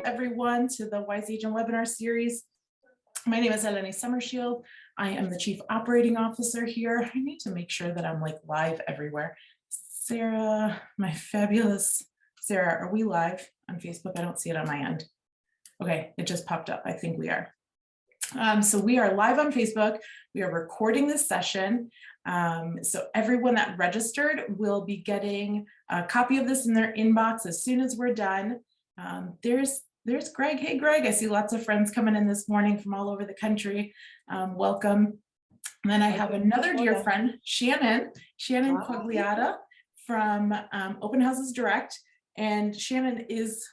everyone to the Wise Agent webinar series. My name is Eleni Shannon. I am the Chief Operating Officer here. I need to make sure that I'm like live everywhere. Sarah, my fabulous Sarah, are we live on Facebook? I don't see it on my end. Okay, it just popped up. I think we are. So we are live on Facebook. We are recording this session. So everyone that registered will be getting a copy of this in their inbox as soon as we're done. There's Greg. Hey, Greg, I see lots of friends coming in this morning from all over the country. Welcome. And then I have another dear friend, Shannon Quagliata from Open Houses Direct. And Shannon is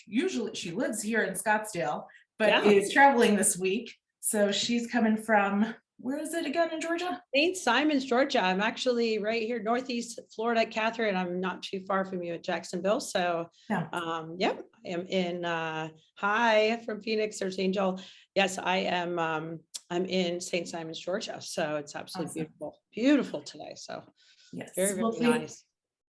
usually, she lives here in Scottsdale, but is traveling this week. So she's coming from, where is it again in Georgia? St. Simons, Georgia. I'm actually right here, Northeast Florida, Catherine. I'm not too far from you at Jacksonville. So, yep, I am in, hi from Phoenix, there's Angel. Yes, I am, I'm in St. Simons, Georgia. So it's absolutely beautiful, beautiful today. So yes, very, very nice.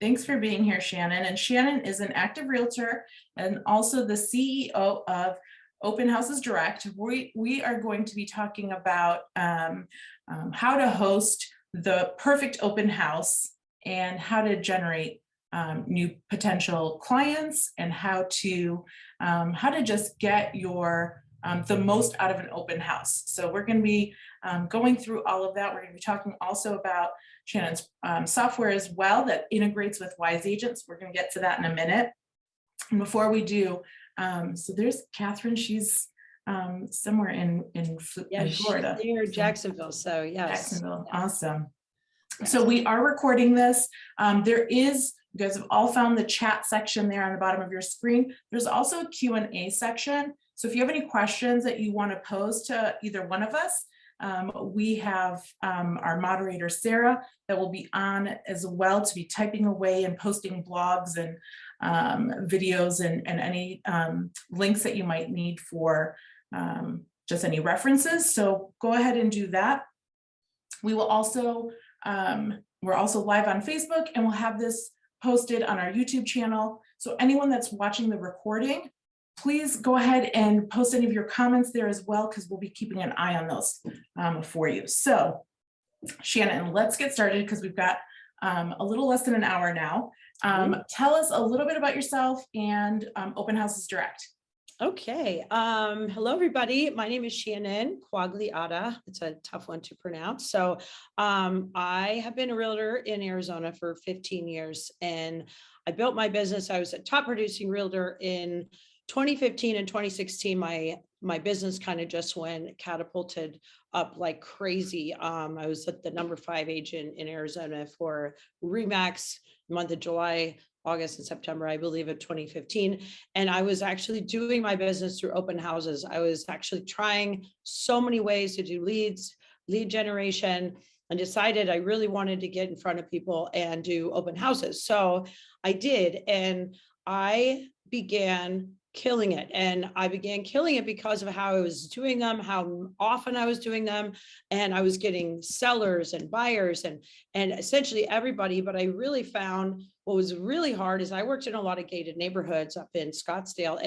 Thanks for being here, Shannon. And Shannon is an active realtor and also the CEO of Open Houses Direct. We are going to be talking about how to host the perfect open house and how to generate new potential clients and how to just get your the most out of an open house. So we're going to be going through all of that. We're going to be talking also about Shannon's software as well that integrates with Wise Agents. We're going to get to that in a minute. And before we do, so there's Catherine. She's somewhere in Florida. Near Jacksonville. So yes. Jacksonville. Awesome. Yes. So we are recording this. There is, you guys have all found the chat section there on the bottom of your screen. There's also a Q&A section. So if you have any questions that you want to pose to either one of us, we have our moderator, Sarah, that will be on as well to be typing away and posting blogs and videos and any links that you might need for just any references. So go ahead and do that. We will also, we're also live on Facebook and we'll have this posted on our YouTube channel. So anyone that's watching the recording, please go ahead and post any of your comments there as well, because we'll be keeping an eye on those for you. So Shannon, let's get started because we've got a little less than an hour now. Tell us a little bit about yourself and Open Houses Direct. Okay. Hello, everybody. My name is Shannon Quagliata. It's a tough one to pronounce. So I have been a realtor in Arizona for 15 years, and I built my business. I was a top producing realtor in 2015 and 2016. My business kind of just went catapulted up like crazy. I was at the #5 agent in Arizona for Remax month of July, August, and September, I believe, of 2015. And I was actually doing my business through open houses. I was actually trying so many ways to do lead generation, and decided I really wanted to get in front of people and do open houses. So I did, and I began killing it. And I began killing it because of how I was doing them, how often I was doing them. And I was getting sellers and buyers and essentially everybody. But I really found what was really hard is I worked in a lot of gated neighborhoods up in Scottsdale,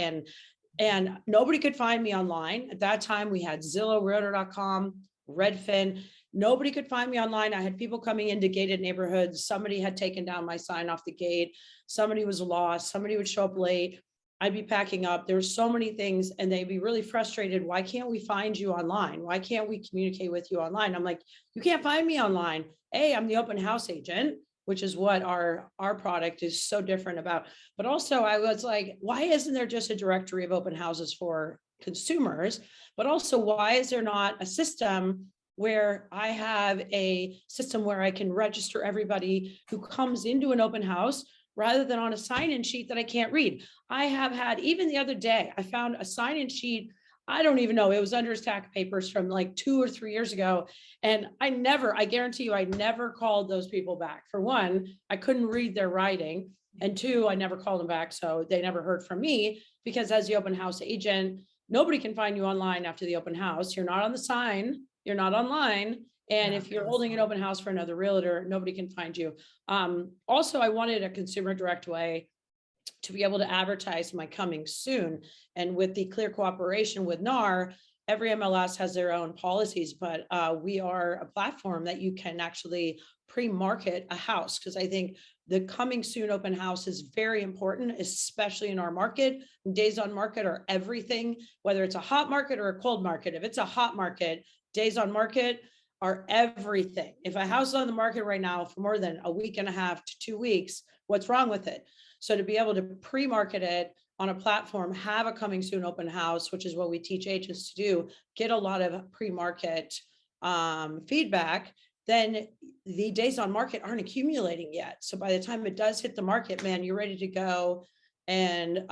and nobody could find me online. At that time, we had Zillow, Realtor.com, Redfin. Nobody could find me online. I had people coming into gated neighborhoods. Somebody had taken down my sign off the gate. Somebody was lost. Somebody would show up late. I'd be packing up. There's so many things, and they'd be really frustrated. Why can't we find you online? Why can't we communicate with you online? I'm like, you can't find me online. Hey, I'm the open house agent, which is what our product is so different about. But also I was like, why isn't there just a directory of open houses for consumers? But also, why is there not a system where I have a system where I can register everybody who comes into an open house rather than on a sign-in sheet that I can't read? I have had, even the other day, I found a sign-in sheet. I don't even know, it was under a stack of papers from like 2 or 3 years ago. And I guarantee you, I never called those people back. For one, I couldn't read their writing. And two, I never called them back. So they never heard from me, because as the open house agent, nobody can find you online after the open house. You're not on the sign, you're not online. And if you're holding an open house for another realtor, nobody can find you. Also, I wanted a consumer direct way to be able to advertise my coming soon. And with the clear cooperation with NAR, every MLS has their own policies, but we are a platform that you can actually pre-market a house, because I think the coming soon open house is very important, especially in our market. Days on market are everything, whether it's a hot market or a cold market. If it's a hot market, days on market are everything. If a house is on the market right now for more than a week and a half to 2 weeks, what's wrong with it? So to be able to pre-market it on a platform, have a coming soon open house, which is what we teach agents to do, get a lot of pre-market feedback, then the days on market aren't accumulating yet. So by the time it does hit the market, man, you're ready to go. And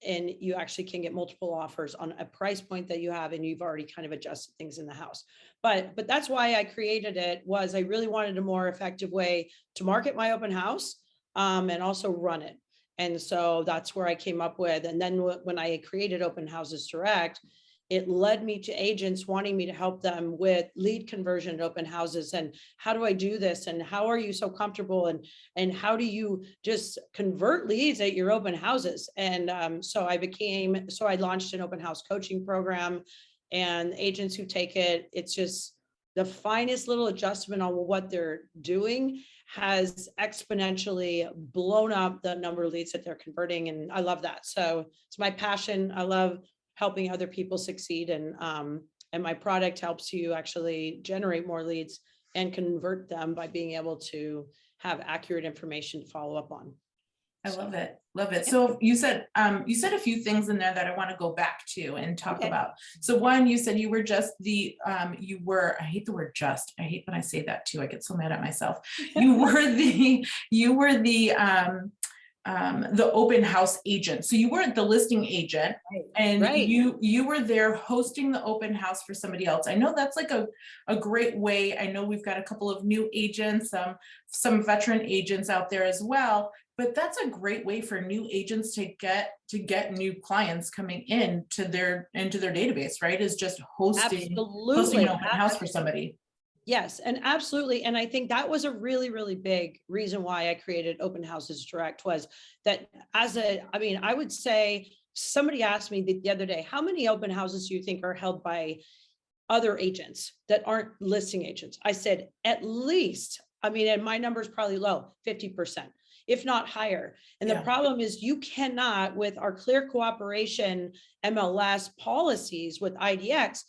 you actually can get multiple offers on a price point that you have, and you've already kind of adjusted things in the house. But that's why I created it, was I really wanted a more effective way to market my open house and also run it. And so that's where I came up with. And then when I created Open Houses Direct, it led me to agents wanting me to help them with lead conversion at open houses. And how do I do this? And how are you so comfortable? And how do you just convert leads at your open houses? And so I launched an open house coaching program, and agents who take it, it's just the finest little adjustment on what they're doing has exponentially blown up the number of leads that they're converting. And I love that. So it's my passion. I love helping other people succeed. And my product helps you actually generate more leads and convert them by being able to have accurate information to follow up on. I love it. Love it. So you said a few things in there that I want to go back to and talk about. So one, you said you were just I hate the word just, I hate when I say that too. I get so mad at myself. You were the open house agent. So you weren't the listing agent, and you were there hosting the open house for somebody else. I know that's like a great way. I know we've got a couple of new agents, some veteran agents out there as well, but that's a great way for new agents to get new clients coming into their database, right? Is just hosting an open house for somebody. Yes, and absolutely. And I think that was a really, really big reason why I created Open Houses Direct, was that I would say, somebody asked me the other day, how many open houses do you think are held by other agents that aren't listing agents? I said, at least, and my number is probably low, 50%, if not higher. And the problem is, you cannot, with our clear cooperation MLS policies with IDX,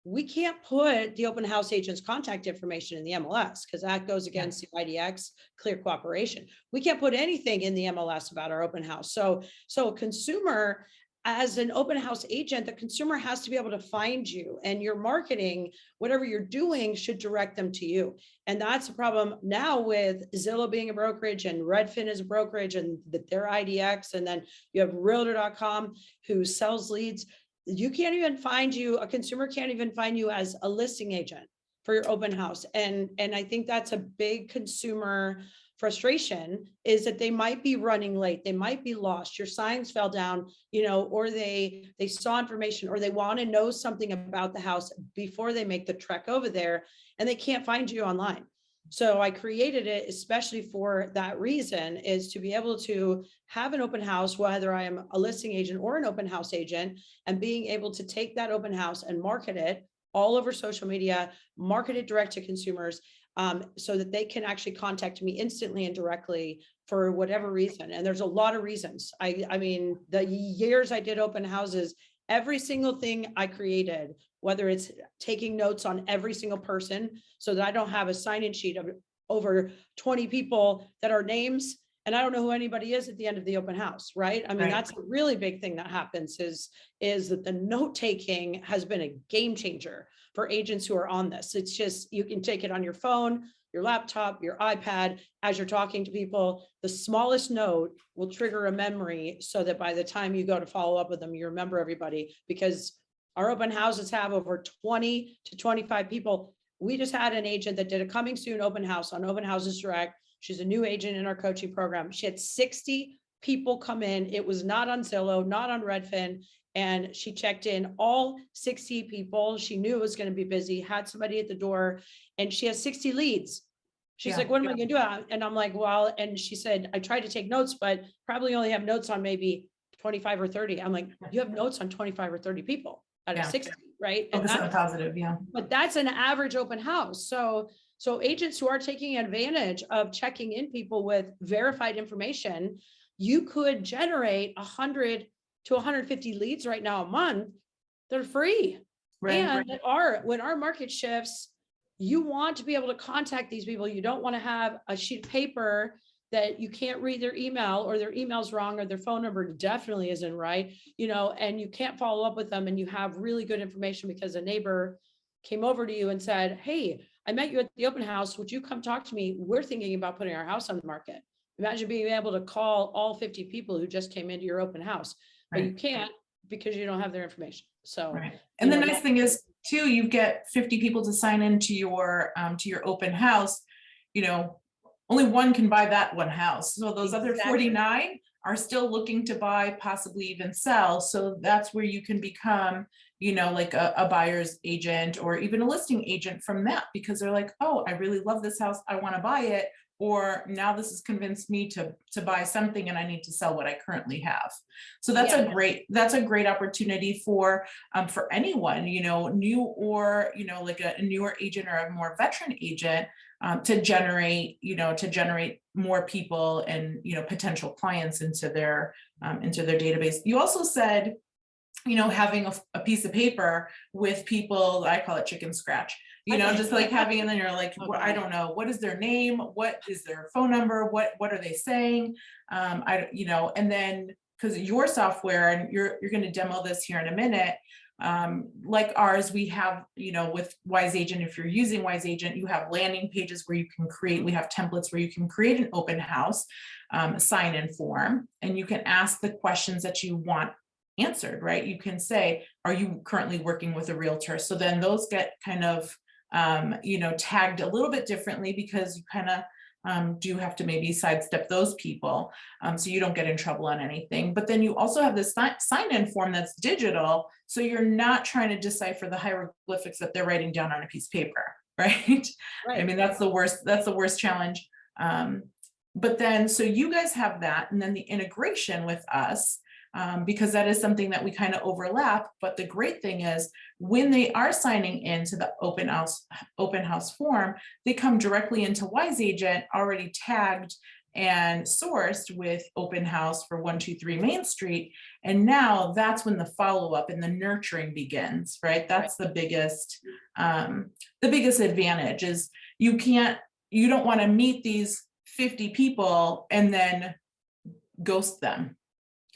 we can't put the open house agent's contact information in the MLS, because that goes against the IDX clear cooperation. We can't put anything in the MLS about our open house. So a consumer, as an open house agent, the consumer has to be able to find you, and your marketing, whatever you're doing, should direct them to you. And that's a problem now with Zillow being a brokerage and Redfin is a brokerage and their IDX. And then you have Realtor.com who sells leads. You can't even find you, a consumer can't even find you as a listing agent for your open house. And I think that's a big consumer frustration, is that they might be running late, they might be lost, your signs fell down, or they saw information, or they want to know something about the house before they make the trek over there, and they can't find you online. So I created it especially for that reason, is to be able to have an open house, whether I am a listing agent or an open house agent, and being able to take that open house and market it all over social media, market it direct to consumers, so that they can actually contact me instantly and directly for whatever reason. And there's a lot of reasons. The years I did open houses, every single thing I created, whether it's taking notes on every single person so that I don't have a sign-in sheet of over 20 people that are names, and I don't know who anybody is at the end of the open house, right? That's a really big thing that happens, is that the note-taking has been a game changer for agents who are on this. It's just, you can take it on your phone, your laptop, your iPad, as you're talking to people. The smallest note will trigger a memory, so that by the time you go to follow up with them, you remember everybody, because our open houses have over 20 to 25 people. We just had an agent that did a coming soon open house on Open Houses Direct. She's a new agent in our coaching program. She had 60 people come in. It was not on Zillow, not on Redfin. And she checked in all 60 people. She knew it was going to be busy, had somebody at the door, and she has 60 leads. She's Yeah. like, what am I gonna do? And I'm like, well, and she said, I tried to take notes, but probably only have notes on maybe 25 or 30. I'm like, you have notes on 25 or 30 people out of Yeah. 60, right? And Focus on the positive. Yeah. but that's an average open house. So agents who are taking advantage of checking in people with verified information, you could generate 100 to 150 leads right now a month. They're free. Right. And when our market shifts, you want to be able to contact these people. You don't want to have a sheet of paper that you can't read their email, or their email's wrong, or their phone number definitely isn't right, and you can't follow up with them, and you have really good information because a neighbor came over to you and said, hey, I met you at the open house. Would you come talk to me? We're thinking about putting our house on the market. Imagine being able to call all 50 people who just came into your open house, but you can't because you don't have their information. So, right. And the nice thing is too, you get 50 people to sign into your open house, only one can buy that one house. So those other 49 are still looking to buy, possibly even sell. So that's where you can become, like a buyer's agent or even a listing agent from that, because they're like, oh, I really love this house, I want to buy it. Or now this has convinced me to buy something and I need to sell what I currently have. So that's a great opportunity for anyone, new or, like a newer agent or a more veteran agent, to generate more people and, potential clients into their database. You also said, having a piece of paper with people, I call it chicken scratch, just like having, and then you're like, well, I don't know, what is their name? What is their phone number? What are they saying? And then, because your software, and you're going to demo this here in a minute, like ours, we have, with Wise Agent, if you're using Wise Agent, you have landing pages where you can create, we have templates where you can create an open house sign-in form, and you can ask the questions that you want answered, right? You can say, are you currently working with a realtor? So then those get kind of, tagged a little bit differently, because you kind of do have to maybe sidestep those people, so you don't get in trouble on anything. But then you also have this sign-in form that's digital, so you're not trying to decipher the hieroglyphics that they're writing down on a piece of paper, right? I mean, that's the worst challenge. But then, so you guys have that, and then the integration with us, because that is something that we kind of overlap. But the great thing is, when they are signing into the open house form, they come directly into Wise Agent, already tagged and sourced with open house for 123 Main Street. And now that's when the follow-up and the nurturing begins, right? That's the biggest advantage is you don't want to meet these 50 people and then ghost them.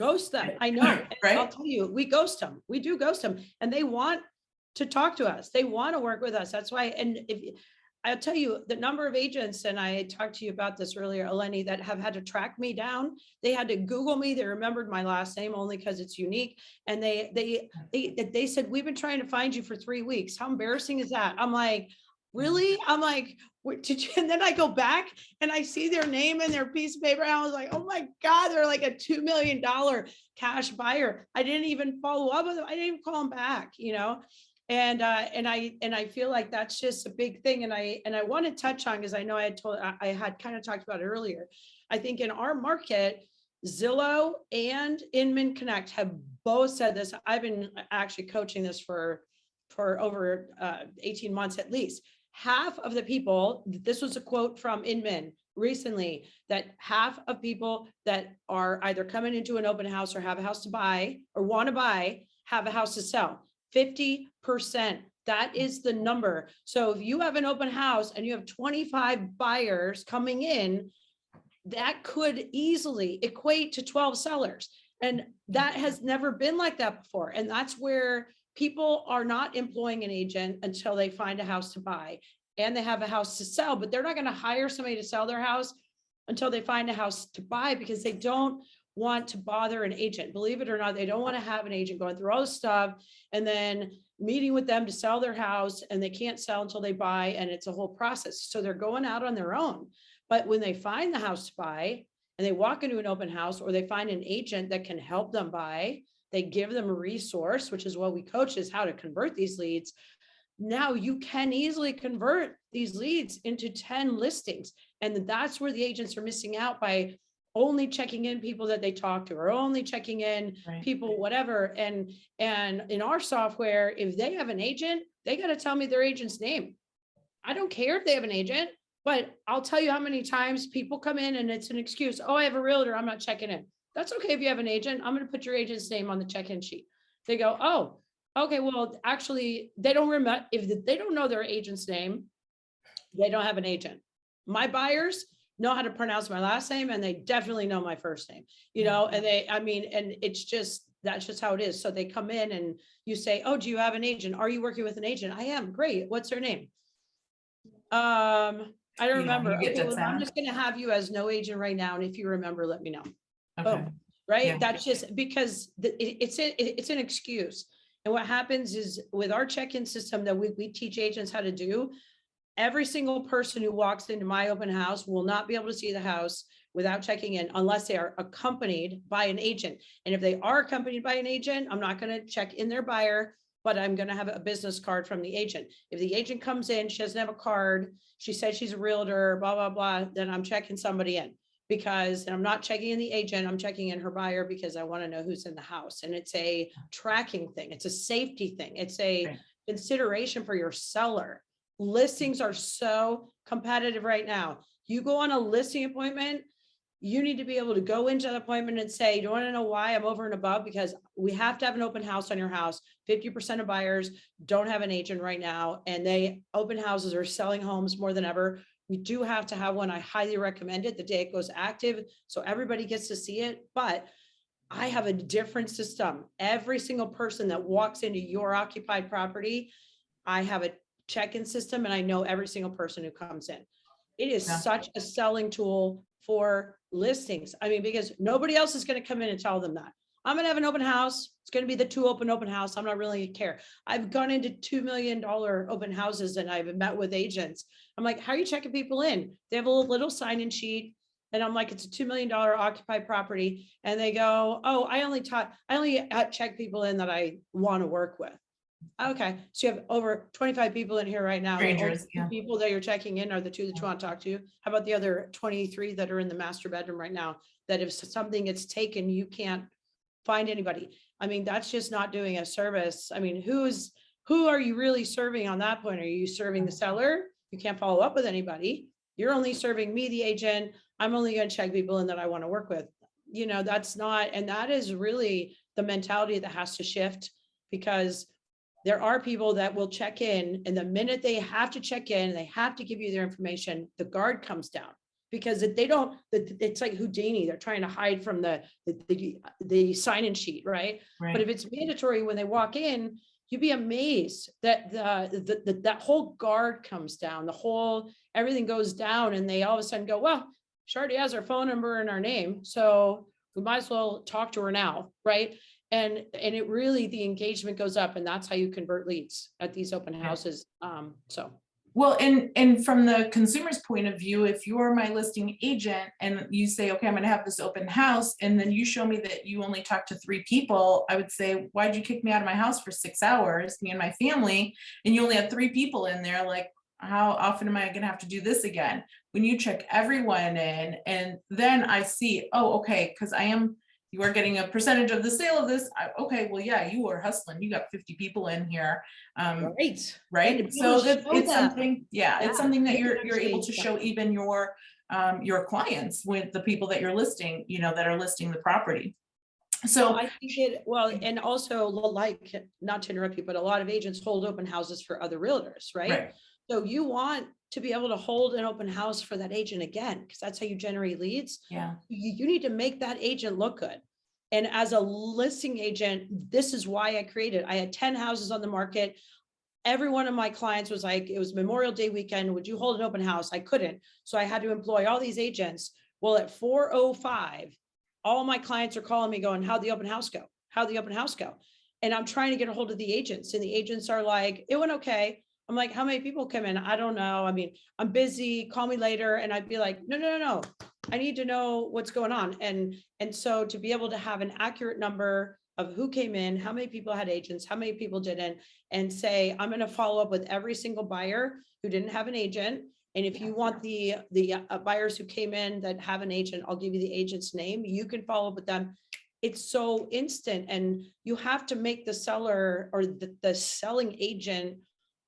I know. Right? I'll tell you, we ghost them. We do ghost them, and they want to talk to us. They want to work with us. That's why. And I'll tell you, the number of agents, and I talked to you about this earlier, Eleni, that have had to track me down. They had to Google me. They remembered my last name only because it's unique. And they said, we've been trying to find you for 3 weeks. How embarrassing is that? I'm like, really? I'm like, did you? And then I go back and I see their name and their piece of paper. And I was like, oh my God, they're like a $2 million cash buyer. I didn't even follow up with them. I didn't even call them back, And I feel like that's just a big thing. And I want to touch on, because I know I had kind of talked about it earlier. I think in our market, Zillow and Inman Connect have both said this. I've been actually coaching this for over 18 months at least. Half of the people, this was a quote from Inman recently, that half of people that are either coming into an open house or have a house to buy or want to buy have a house to sell. 50%. That is the number. So if you have an open house and you have 25 buyers coming in, that could easily equate to 12 sellers. And that has never been like that before. And that's where people are not employing an agent until they find a house to buy and they have a house to sell, but they're not going to hire somebody to sell their house until they find a house to buy, because they don't want to bother an agent. Believe it or not, they don't want to have an agent going through all this stuff and then meeting with them to sell their house, and they can't sell until they buy, and it's a whole process. So they're going out on their own. But when they find the house to buy and they walk into an open house, or they find an agent that can help them buy, they give them a resource, which is what we coach, is how to convert these leads. now you can easily convert these leads into 10 listings. And that's where the agents are missing out by only checking in people that they talk to, or only checking in Right. people, whatever. And in our software, if they have an agent, they got to tell me their agent's name. I don't care if they have an agent, but I'll tell you how many times people come in and it's an excuse. Oh, I have a realtor, I'm not checking in. That's okay if you have an agent. I'm going to put your agent's name on the check-in sheet. They go, oh, okay, well, actually, they don't remember. If they don't know their agent's name, they don't have an agent. My buyers know how to pronounce my last name, and they definitely know my first name, you know, and and it's just, that's just how it is. So they come in and you say, oh, do you have an agent? Are you working with an agent? I am. Great. What's their name? I don't remember. you get Okay, to well, I'm sound. just going to have you as no agent right now. And if you remember, let me know. Okay. Boom. Right. Yeah. That's just because it's an excuse. And what happens is with our check-in system that we teach agents how to do, every single person who walks into my open house will not be able to see the house without checking in unless they are accompanied by an agent. And if they are accompanied by an agent, I'm not going to check in their buyer, but I'm going to have a business card from the agent. If the agent comes in, she doesn't have a card, she says she's a realtor, blah, blah, blah, then I'm checking somebody in, because I'm not checking in the agent, I'm checking in her buyer because I want to know who's in the house. And it's a tracking thing. It's a safety thing. It's a Right. consideration for your seller. Listings are so competitive right now. You go on a listing appointment, you need to be able to go into the appointment and say, do you want to know why I'm over and above? Because we have to have an open house on your house. 50% of buyers don't have an agent right now, and open houses are selling homes more than ever. We do have to have one. I highly recommend it the day it goes active, so everybody gets to see it. But I have a different system. Every single person that walks into your occupied property, I have a check-in system, and I know every single person who comes in. It is Yeah. such a selling tool for listings. I mean, because nobody else is going to come in and tell them that I'm going to have an open house. It's going to be the 2 open house. I'm not really care. I've gone into $2 million open houses and I've met with agents. I'm like, how are you checking people in? They have a little sign-in sheet. And I'm like, it's a $2 million occupied property. And they go, oh, I only check people in that I want to work with. Okay, so you have over 25 people in here right now. The only Strangers, two yeah. people that you're checking in are the 2 that you want to talk to. How about the other 23 that are in the master bedroom right now? That if something gets taken, you can't find anybody. I mean, that's just not doing a service. I mean, who are you really serving on that point? Are you serving the seller? You can't follow up with anybody. You're only serving me, the agent. I'm only going to check people in that I want to work with. You know, that's not, and that is really the mentality that has to shift, because there are people that will check in, and the minute they have to check in, they have to give you their information, the guard comes down, because if they don't, it's like Houdini. They're trying to hide from the sign-in sheet, right? Right. But if it's mandatory when they walk in, you'd be amazed that that whole guard comes down, everything goes down, and they all of a sudden go, well, she already has our phone number and our name, so we might as well talk to her now, right? And it really, the engagement goes up, and that's how you convert leads at these open houses. Well, and from the consumer's point of view, if you're my listing agent and you say, okay, I'm going to have this open house, and then you show me that you only talked to 3 people, I would say, why'd you kick me out of my house for 6 hours, me and my family, and you only had 3 people in there? Like, how often am I going to have to do this again? When you check everyone in, and then I see, oh, okay, because you are getting a percentage of the sale of this. Okay, well, yeah, you are hustling. You got 50 people in here. Right. So it's something, it's something that you're able to show even your clients with the people that you're listing, that are listing the property. So I think and also, like, not to interrupt you, but a lot of agents hold open houses for other realtors, right? So you want to be able to hold an open house for that agent again, because that's how you generate leads. Yeah. You need to make that agent look good. And as a listing agent, this is why I had 10 houses on the market. Every one of my clients was like, it was Memorial Day weekend, would you hold an open house? I couldn't. So I had to employ all these agents. Well, at 4:05, all my clients are calling me going, how'd the open house go? How'd the open house go? And I'm trying to get a hold of the agents, and the agents are like, it went okay. I'm like, how many people come in? I don't know. I mean, I'm busy, call me later. And I'd be like, no. I need to know what's going on. And so to be able to have an accurate number of who came in, how many people had agents, how many people didn't, and say, I'm going to follow up with every single buyer who didn't have an agent. And if you want the buyers who came in that have an agent, I'll give you the agent's name. You can follow up with them. It's so instant, and you have to make the seller or the selling agent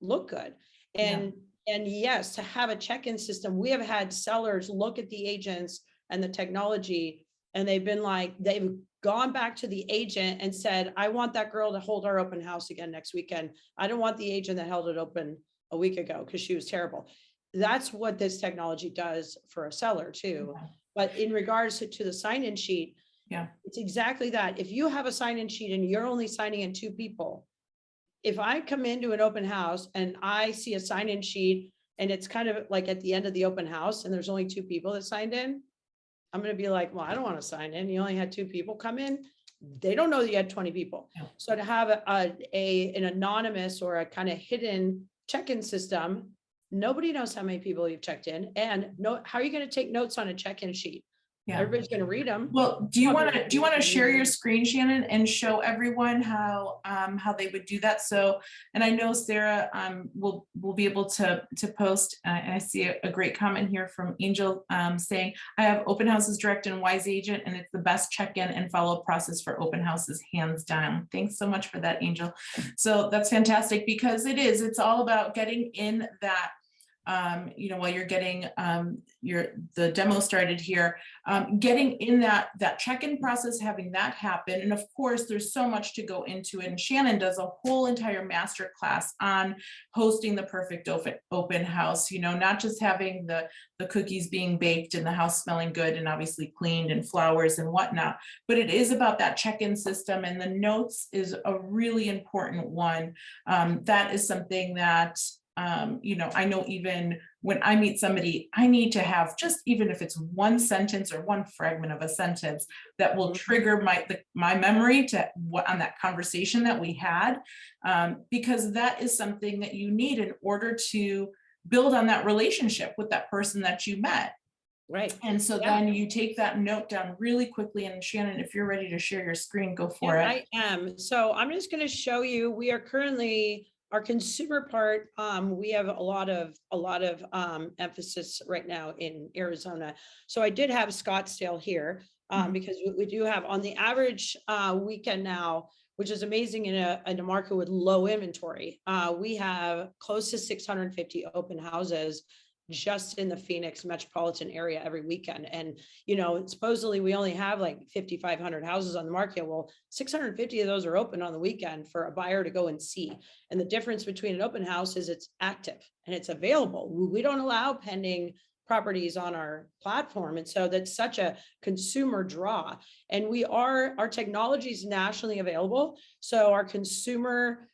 look good. And yes, to have a check-in system, we have had sellers look at the agents and the technology, and they've been like, they've gone back to the agent and said, I want that girl to hold our open house again next weekend. I don't want the agent that held it open a week ago because she was terrible. That's what this technology does for a seller too. But in regards to the sign-in sheet, it's exactly that. If you have a sign-in sheet and you're only signing in 2 people, if I come into an open house and I see a sign-in sheet and it's kind of like at the end of the open house and there's only 2 people that signed in, I'm going to be like, well, I don't want to sign in. You only had 2 people come in. They don't know that you had 20 people. So to have an anonymous or a kind of hidden check-in system, nobody knows how many people you've checked in, and how are you going to take notes on a check-in sheet? Everybody's going to read them. Well, do you want to share your screen, Shannon, and show everyone how they would do that? So, and I know Sarah will be able to post. And I see a great comment here from Angel saying, I have open houses direct and Wise Agent, and it's the best check-in and follow-up process for open houses, hands down. Thanks so much for that, Angel. So that's fantastic, because it's all about getting in that while you're getting the demo started here, getting in that check-in process, having that happen. And of course, there's so much to go into it. And Shannon does a whole entire master class on hosting the perfect open house, not just having the cookies being baked and the house smelling good and obviously cleaned and flowers and whatnot, but it is about that check-in system, and the notes is a really important one. That is something that I know even when I meet somebody, I need to have just, even if it's one sentence or one fragment of a sentence that will trigger my memory to what on that conversation that we had, because that is something that you need in order to build on that relationship with that person that you met. Right. And so then you take that note down really quickly. And Shannon, if you're ready to share your screen, go for it. I am. So I'm just going to show you, we are currently, our consumer part, we have a lot of emphasis right now in Arizona. So I did have Scottsdale here because we do have on the average weekend now, which is amazing in a market with low inventory. We have close to 650 open houses just in the Phoenix metropolitan area every weekend. And, supposedly we only have like 5,500 houses on the market. Well, 650 of those are open on the weekend for a buyer to go and see. And the difference between an open house is it's active and it's available. We don't allow pending properties on our platform. And so that's such a consumer draw. And our technology is nationally available. So our consumer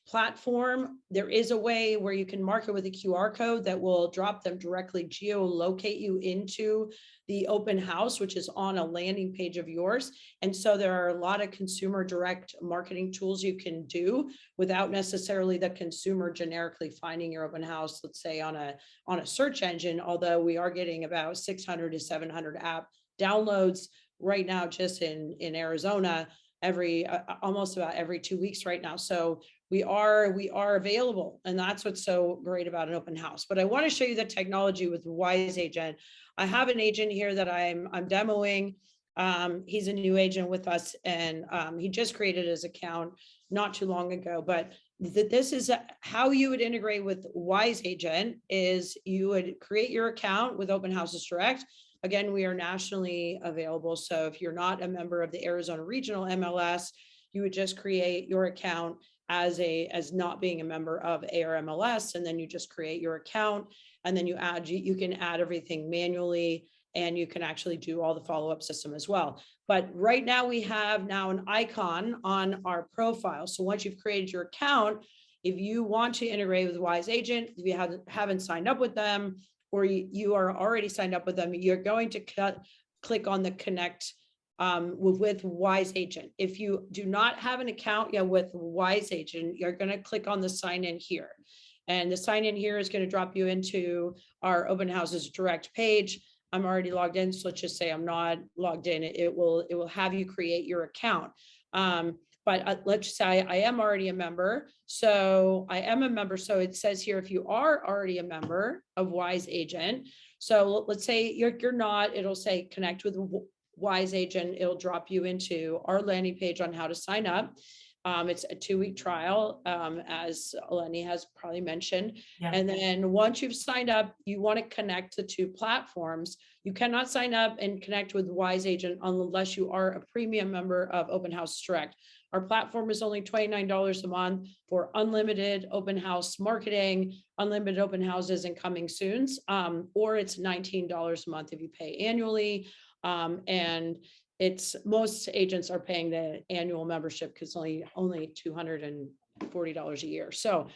platform, there is a way where you can mark it with a QR code that will drop them directly, geolocate you into the open house, which is on a landing page of yours. And so there are a lot of consumer direct marketing tools you can do without necessarily the consumer generically finding your open house, let's say on a search engine, although we are getting about 600 to 700 app downloads right now just in Arizona almost about every 2 weeks right now. So we are available, and that's what's so great about an open house. But I want to show you the technology with Wise Agent. I have an agent here that I'm demoing. He's a new agent with us, and he just created his account not too long ago. But this is how you would integrate with Wise Agent. Is you would create your account with Open Houses Direct. Again, we are nationally available. So if you're not a member of the Arizona Regional MLS, you would just create your account as not being a member of ARMLS, and then you just create your account, and then you can add everything manually, and you can actually do all the follow-up system as well. But right now we have an icon on our profile. So once you've created your account, if you want to integrate with Wise Agent, if you haven't signed up with them, or you are already signed up with them, you're going to click on the connect with Wise Agent. If you do not have an account yet with Wise Agent, you're going to click on the sign in here. And the sign in here is going to drop you into our Open Houses Direct page. I'm already logged in, so let's just say I'm not logged in. It will have you create your account. But let's just say I am already a member. So I am a member. So it says here, if you are already a member of Wise Agent, so let's say you're not, it'll say connect with Wise Agent. It'll drop you into our landing page on how to sign up. It's a 2-week trial, as Eleni has probably mentioned. Yeah. And then once you've signed up, you want to connect the two platforms. You cannot sign up and connect with Wise Agent unless you are a premium member of Open House Direct. Our platform is only $29 a month for unlimited open house marketing, unlimited open houses and coming soons, or it's $19 a month if you pay annually. And it's most agents are paying the annual membership because only $240 a year. So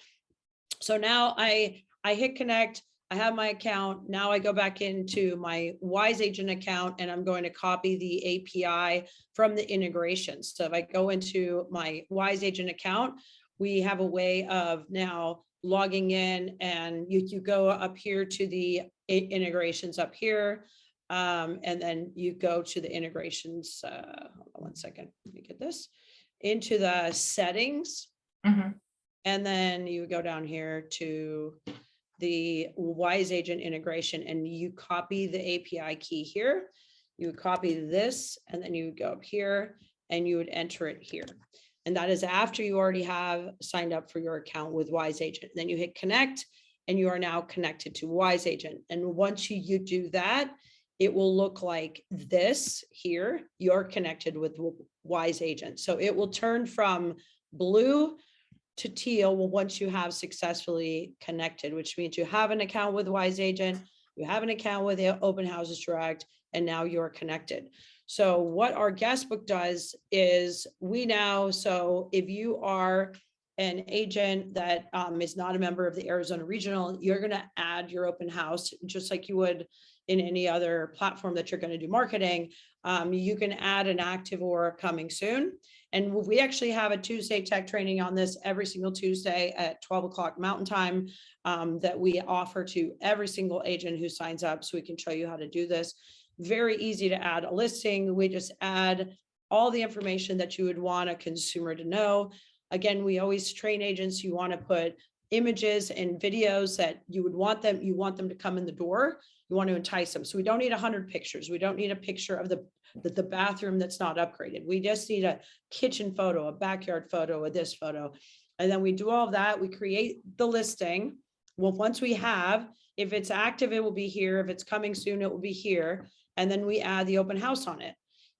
now I hit connect. I have my account. Now I go back into my Wise Agent account and I'm going to copy the API from the integration. So if I go into my Wise Agent account, we have a way of now logging in, and you go up here to the integrations up here. And then you go to the integrations. Hold on one second. Let me get this into the settings. Mhm. And then you go down here to the Wise Agent integration and you copy the API key here. You would copy this and then you would go up here and you would enter it here. And that is after you already have signed up for your account with Wise Agent. Then you hit connect and you are now connected to Wise Agent. And once you do that, it will look like this here. You're connected with Wise Agent. So it will turn from blue to teal once you have successfully connected, which means you have an account with Wise Agent, you have an account with Open Houses Direct, and now you're connected. So what our guest book does is so if you are an agent that is not a member of the Arizona Regional, you're going to add your open house just like you would in any other platform that you're going to do marketing. You can add an active or coming soon. And we actually have a Tuesday tech training on this every single Tuesday at 12 o'clock Mountain Time that we offer to every single agent who signs up. So we can show you how to do this. Very easy to add a listing. We just add all the information that you would want a consumer to know. Again, we always train agents. You want to put images and videos that you want them to come in the door. You want to entice them. So we don't need 100 pictures. We don't need a picture of the bathroom that's not upgraded. We just need a kitchen photo, a backyard photo, or this photo. And then we do all of that. We create the listing. Well, once we have, if it's active, it will be here. If it's coming soon, it will be here. And then we add the open house on it.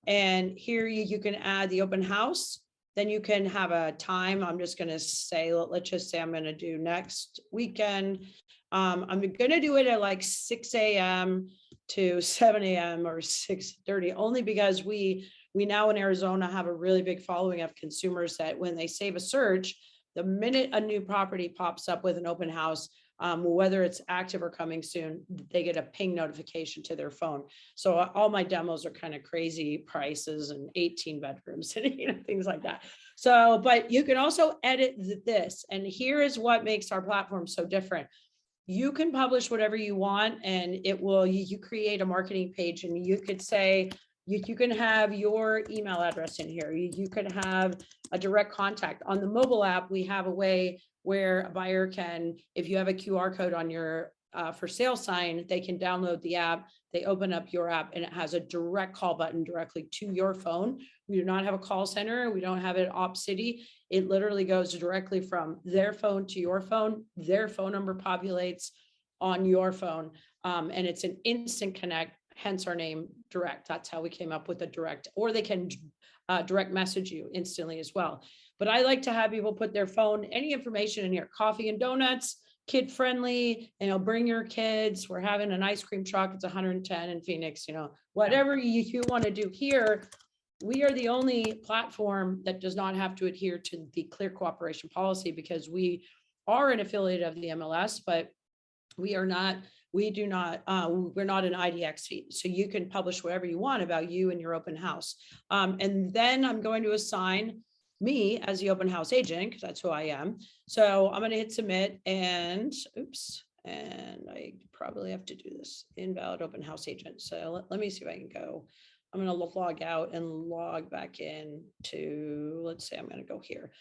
And here you can add the open house. Then you can have a time. I'm just going to say, let's just say I'm going to do next weekend. I'm going to do it at like 6 a.m. to 7 a.m. or 6:30, only because we now in Arizona have a really big following of consumers that when they save a search, the minute a new property pops up with an open house, whether it's active or coming soon, they get a ping notification to their phone. So all my demos are kind of crazy prices and 18 bedrooms and things like that. So, but you can also edit this. And here is what makes our platform so different. You can publish whatever you want and it will, you create a marketing page and you could say, you can have your email address in here. You could have a direct contact. On the mobile app, we have a way where a buyer can, if you have a QR code on your for sale sign, they can download the app, they open up your app and it has a direct call button directly to your phone. We do not have a call center. We don't have it op city. It literally goes directly from their phone to your phone. Their phone number populates on your phone. And it's an instant connect, hence our name direct. That's how we came up with the direct, or they can direct message you instantly as well. But I like to have people put their phone, any information in here, coffee and donuts, kid friendly, bring your kids. We're having an ice cream truck. It's 110 in Phoenix, whatever you want to do here. We are the only platform that does not have to adhere to the clear cooperation policy because we are an affiliate of the MLS, but we're not an IDX feed. So you can publish whatever you want about you and your open house. And then I'm going to assign me as the open house agent because that's who I am. So I'm going to hit submit and I probably have to do this invalid open house agent. So let me see if I can go I'm going to log out and log back in to, let's say I'm going to go here.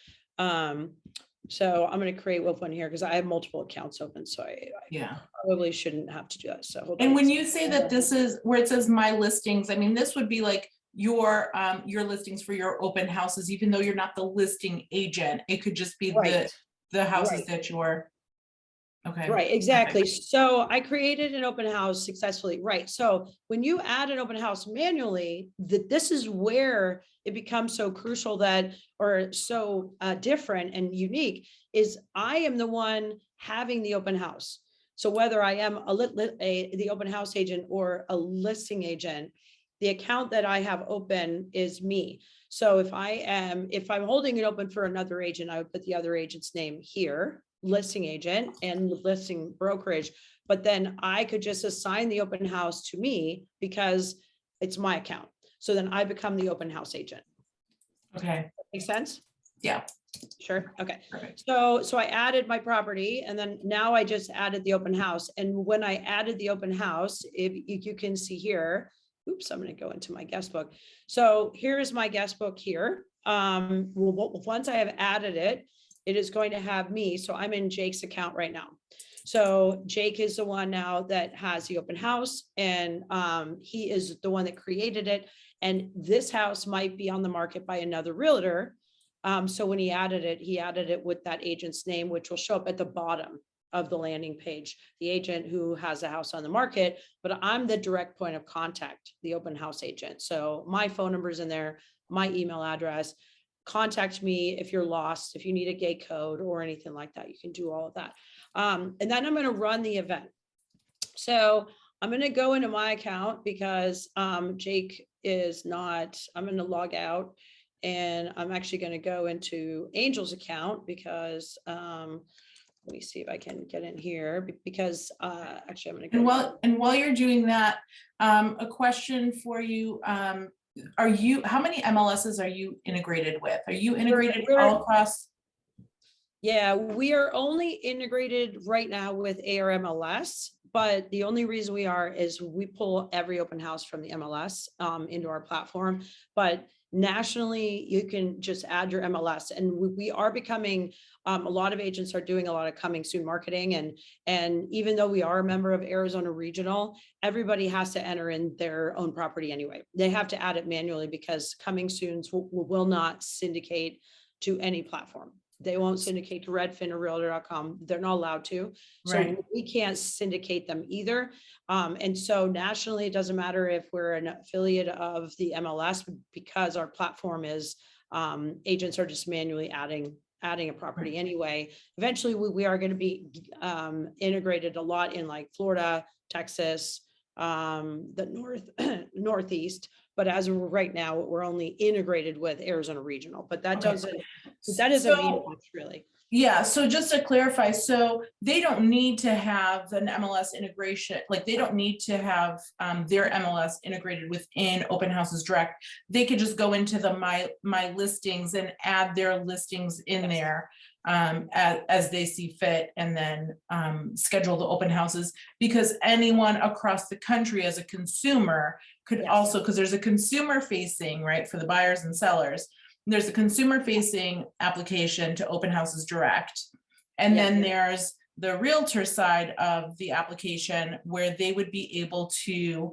So I'm going to create one here because I have multiple accounts open. So I Yeah. probably shouldn't have to do that. So hold on. And when you say that this is where it says my listings, I mean, this would be like your listings for your open houses, even though you're not the listing agent. It could just be the houses that you're. Okay. Right, exactly. So I created an open house successfully. Right. So when you add an open house manually, this is where it becomes so crucial that, or so different and unique, is I am the one having the open house. So whether I am the open house agent or a listing agent, the account that I have open is me. So if I'm holding it open for another agent, I would put the other agent's name here, listing agent and listing brokerage, but then I could just assign the open house to me because it's my account. So then I become the open house agent. Okay. Make sense? Yeah. Sure. Okay. Perfect. So I added my property and then now I just added the open house. And when I added the open house, if you can see here, oops, I'm going to go into my guest book. So here is my guest book here. Once I have added it, it is going to have me. So I'm in Jake's account right now. So Jake is the one now that has the open house and he is the one that created it. And this house might be on the market by another realtor. So when he added it with that agent's name, which will show up at the bottom of the landing page, the agent who has a house on the market, but I'm the direct point of contact, the open house agent. So my phone number is in there, my email address. Contact me if you're lost, if you need a gate code or anything like that, you can do all of that. And then I'm going to run the event. So I'm going to go into my account because Jake is not, I'm going to log out and I'm actually going to go into Angel's account because let me see if I can get in here because actually I'm going to go. And while you're doing that, a question for you. How many MLSs are you integrated with? Are you integrated all across? Yeah, we are only integrated right now with ARMLS, but the only reason we are is we pull every open house from the MLS into our platform. But nationally, you can just add your MLS, and we are becoming a lot of agents are doing a lot of coming soon marketing, and even though we are a member of Arizona Regional, everybody has to enter in their own property anyway. They have to add it manually because coming soons will not syndicate to any platform. They won't syndicate to Redfin or Realtor.com. They're not allowed to. So we can't syndicate them either. And so nationally, it doesn't matter if we're an affiliate of the MLS because our platform is agents are just manually adding a property anyway. Eventually, we are going to be integrated a lot in like Florida, Texas, the Northeast. But as of right now, we're only integrated with Arizona Regional, but that doesn't mean much really. Yeah, so just to clarify, so they don't need to have an MLS integration, like they don't need to have their MLS integrated within Open Houses Direct. They could just go into the my listings and add their listings in there as they see fit, and then schedule the open houses, because anyone across the country as a consumer could also, because there's a consumer facing, right, for the buyers and sellers. There's a consumer facing application to Open Houses Direct. And then there's the realtor side of the application where they would be able to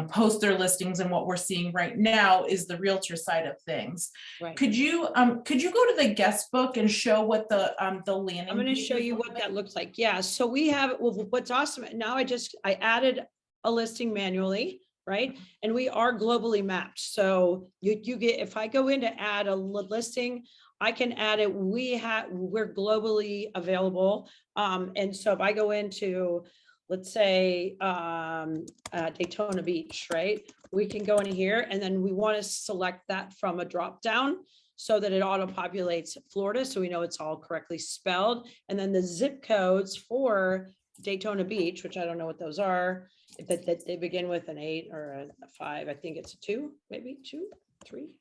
post their listings. And what we're seeing right now is the realtor side of things. Right. Could you go to the guest book and show what the landing? I'm going to show you what that looks like. Yeah. So we have, well, what's awesome now, I added a listing manually. Right. And we are globally mapped. So you get, if I go in to add a listing, I can add it. We're globally available. And so if I go into, let's say, Daytona Beach, right, we can go in here and then we want to select that from a drop down so that it auto populates Florida. So we know it's all correctly spelled. And then the zip codes for Daytona Beach, which I don't know what those are, that they begin with an 8 or a 5. I think it's a 2, maybe 2, 3,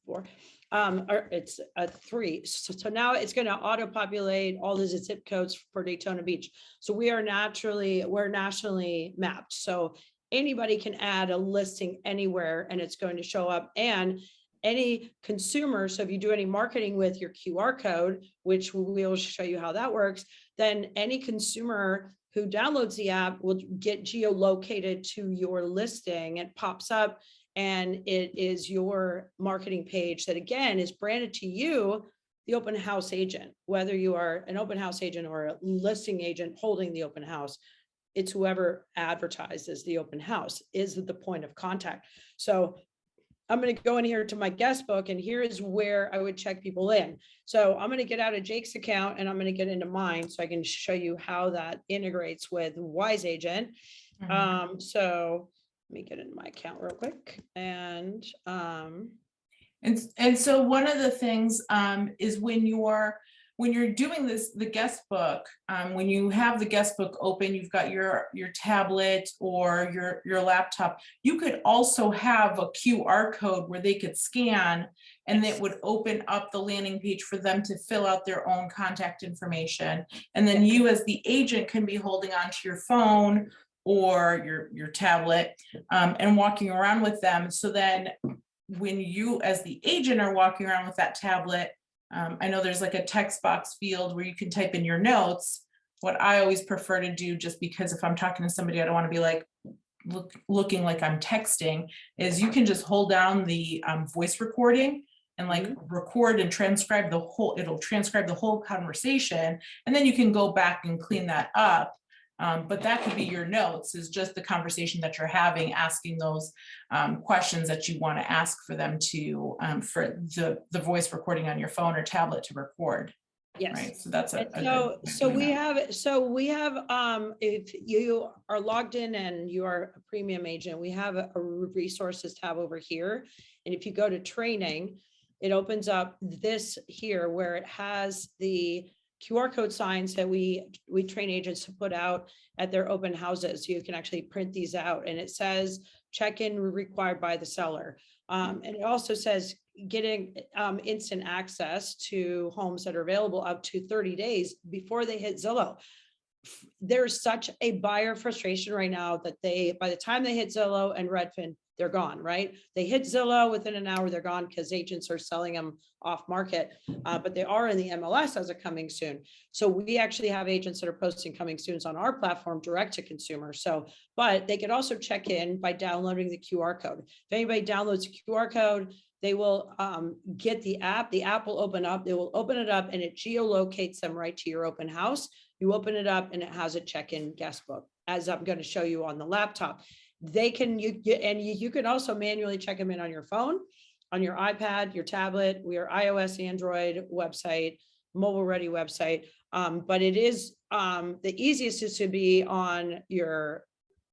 4. Or it's a 3. So now it's going to auto populate all the zip codes for Daytona Beach. So we're nationally mapped. So anybody can add a listing anywhere and it's going to show up. And any consumer, so if you do any marketing with your QR code, which we'll show you how that works, then any consumer who downloads the app will get geolocated to your listing. It pops up and it is your marketing page that, again, is branded to you, the open house agent, whether you are an open house agent or a listing agent holding the open house. It's whoever advertises the open house is the point of contact. So I'm going to go in here to my guest book, and here is where I would check people in. So I'm going to get out of Jake's account and I'm going to get into mine so I can show you how that integrates with Wise Agent. So let me get into my account real quick. And so one of the things is when you're doing this, the guest book, when you have the guest book open, you've got your tablet or your laptop, you could also have a QR code where they could scan, and it would open up the landing page for them to fill out their own contact information. And then you as the agent can be holding onto your phone or your tablet and walking around with them. So then when you as the agent are walking around with that tablet, I know there's like a text box field where you can type in your notes. What I always prefer to do, just because if I'm talking to somebody, I don't want to be like looking like I'm texting, is you can just hold down the voice recording and like record and transcribe the whole, it'll transcribe the whole conversation. And then you can go back and clean that up. But that could be your notes, is just the conversation that you're having, asking those questions that you want to ask for them to, for the voice recording on your phone or tablet to record. yes. Right. So that's so we have, if you are logged in and you are a premium agent, we have a resources tab over here. And if you go to training, it opens up this here where it has the QR code signs that we train agents to put out at their open houses. So you can actually print these out, and it says check-in required by the seller. And it also says getting instant access to homes that are available up to 30 days before they hit Zillow. There's such a buyer frustration right now that by the time they hit Zillow and Redfin, they're gone, right? They hit Zillow within an hour, they're gone because agents are selling them off market, but they are in the MLS as a coming soon. So we actually have agents that are posting coming soons on our platform direct to consumer. So, but they could also check in by downloading the QR code. If anybody downloads a QR code, they will get the app. The app will open up. They will open it up and it geolocates them right to your open house. You open it up and it has a check-in guest book, as I'm going to show you on the laptop. They can, you can also manually check them in on your phone, on your iPad, your tablet. We are iOS, Android website, mobile ready website. But it is the easiest is to be on your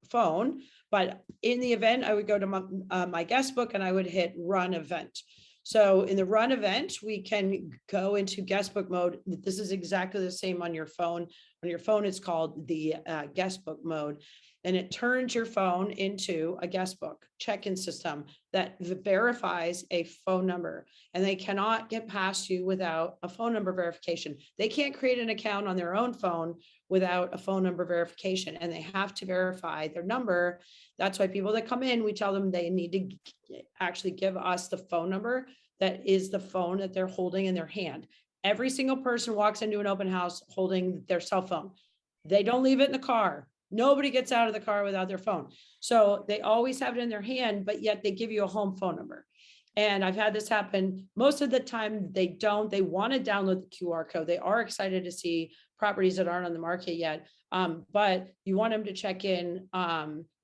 phone. But in the event, I would go to my guest book and I would hit run event. So in the run event, we can go into guest book mode. This is exactly the same on your phone. On your phone, it's called the guest book mode. And it turns your phone into a guest book check-in system that verifies a phone number. And they cannot get past you without a phone number verification. They can't create an account on their own phone without a phone number verification, and they have to verify their number. That's why people that come in, we tell them they need to actually give us the phone number that is the phone that they're holding in their hand. Every single person walks into an open house holding their cell phone. They don't leave it in the car. Nobody gets out of the car without their phone. So they always have it in their hand, but yet they give you a home phone number. And I've had this happen most of the time. They don't, they want to download the QR code. They are excited to see properties that aren't on the market yet. But you want them to check in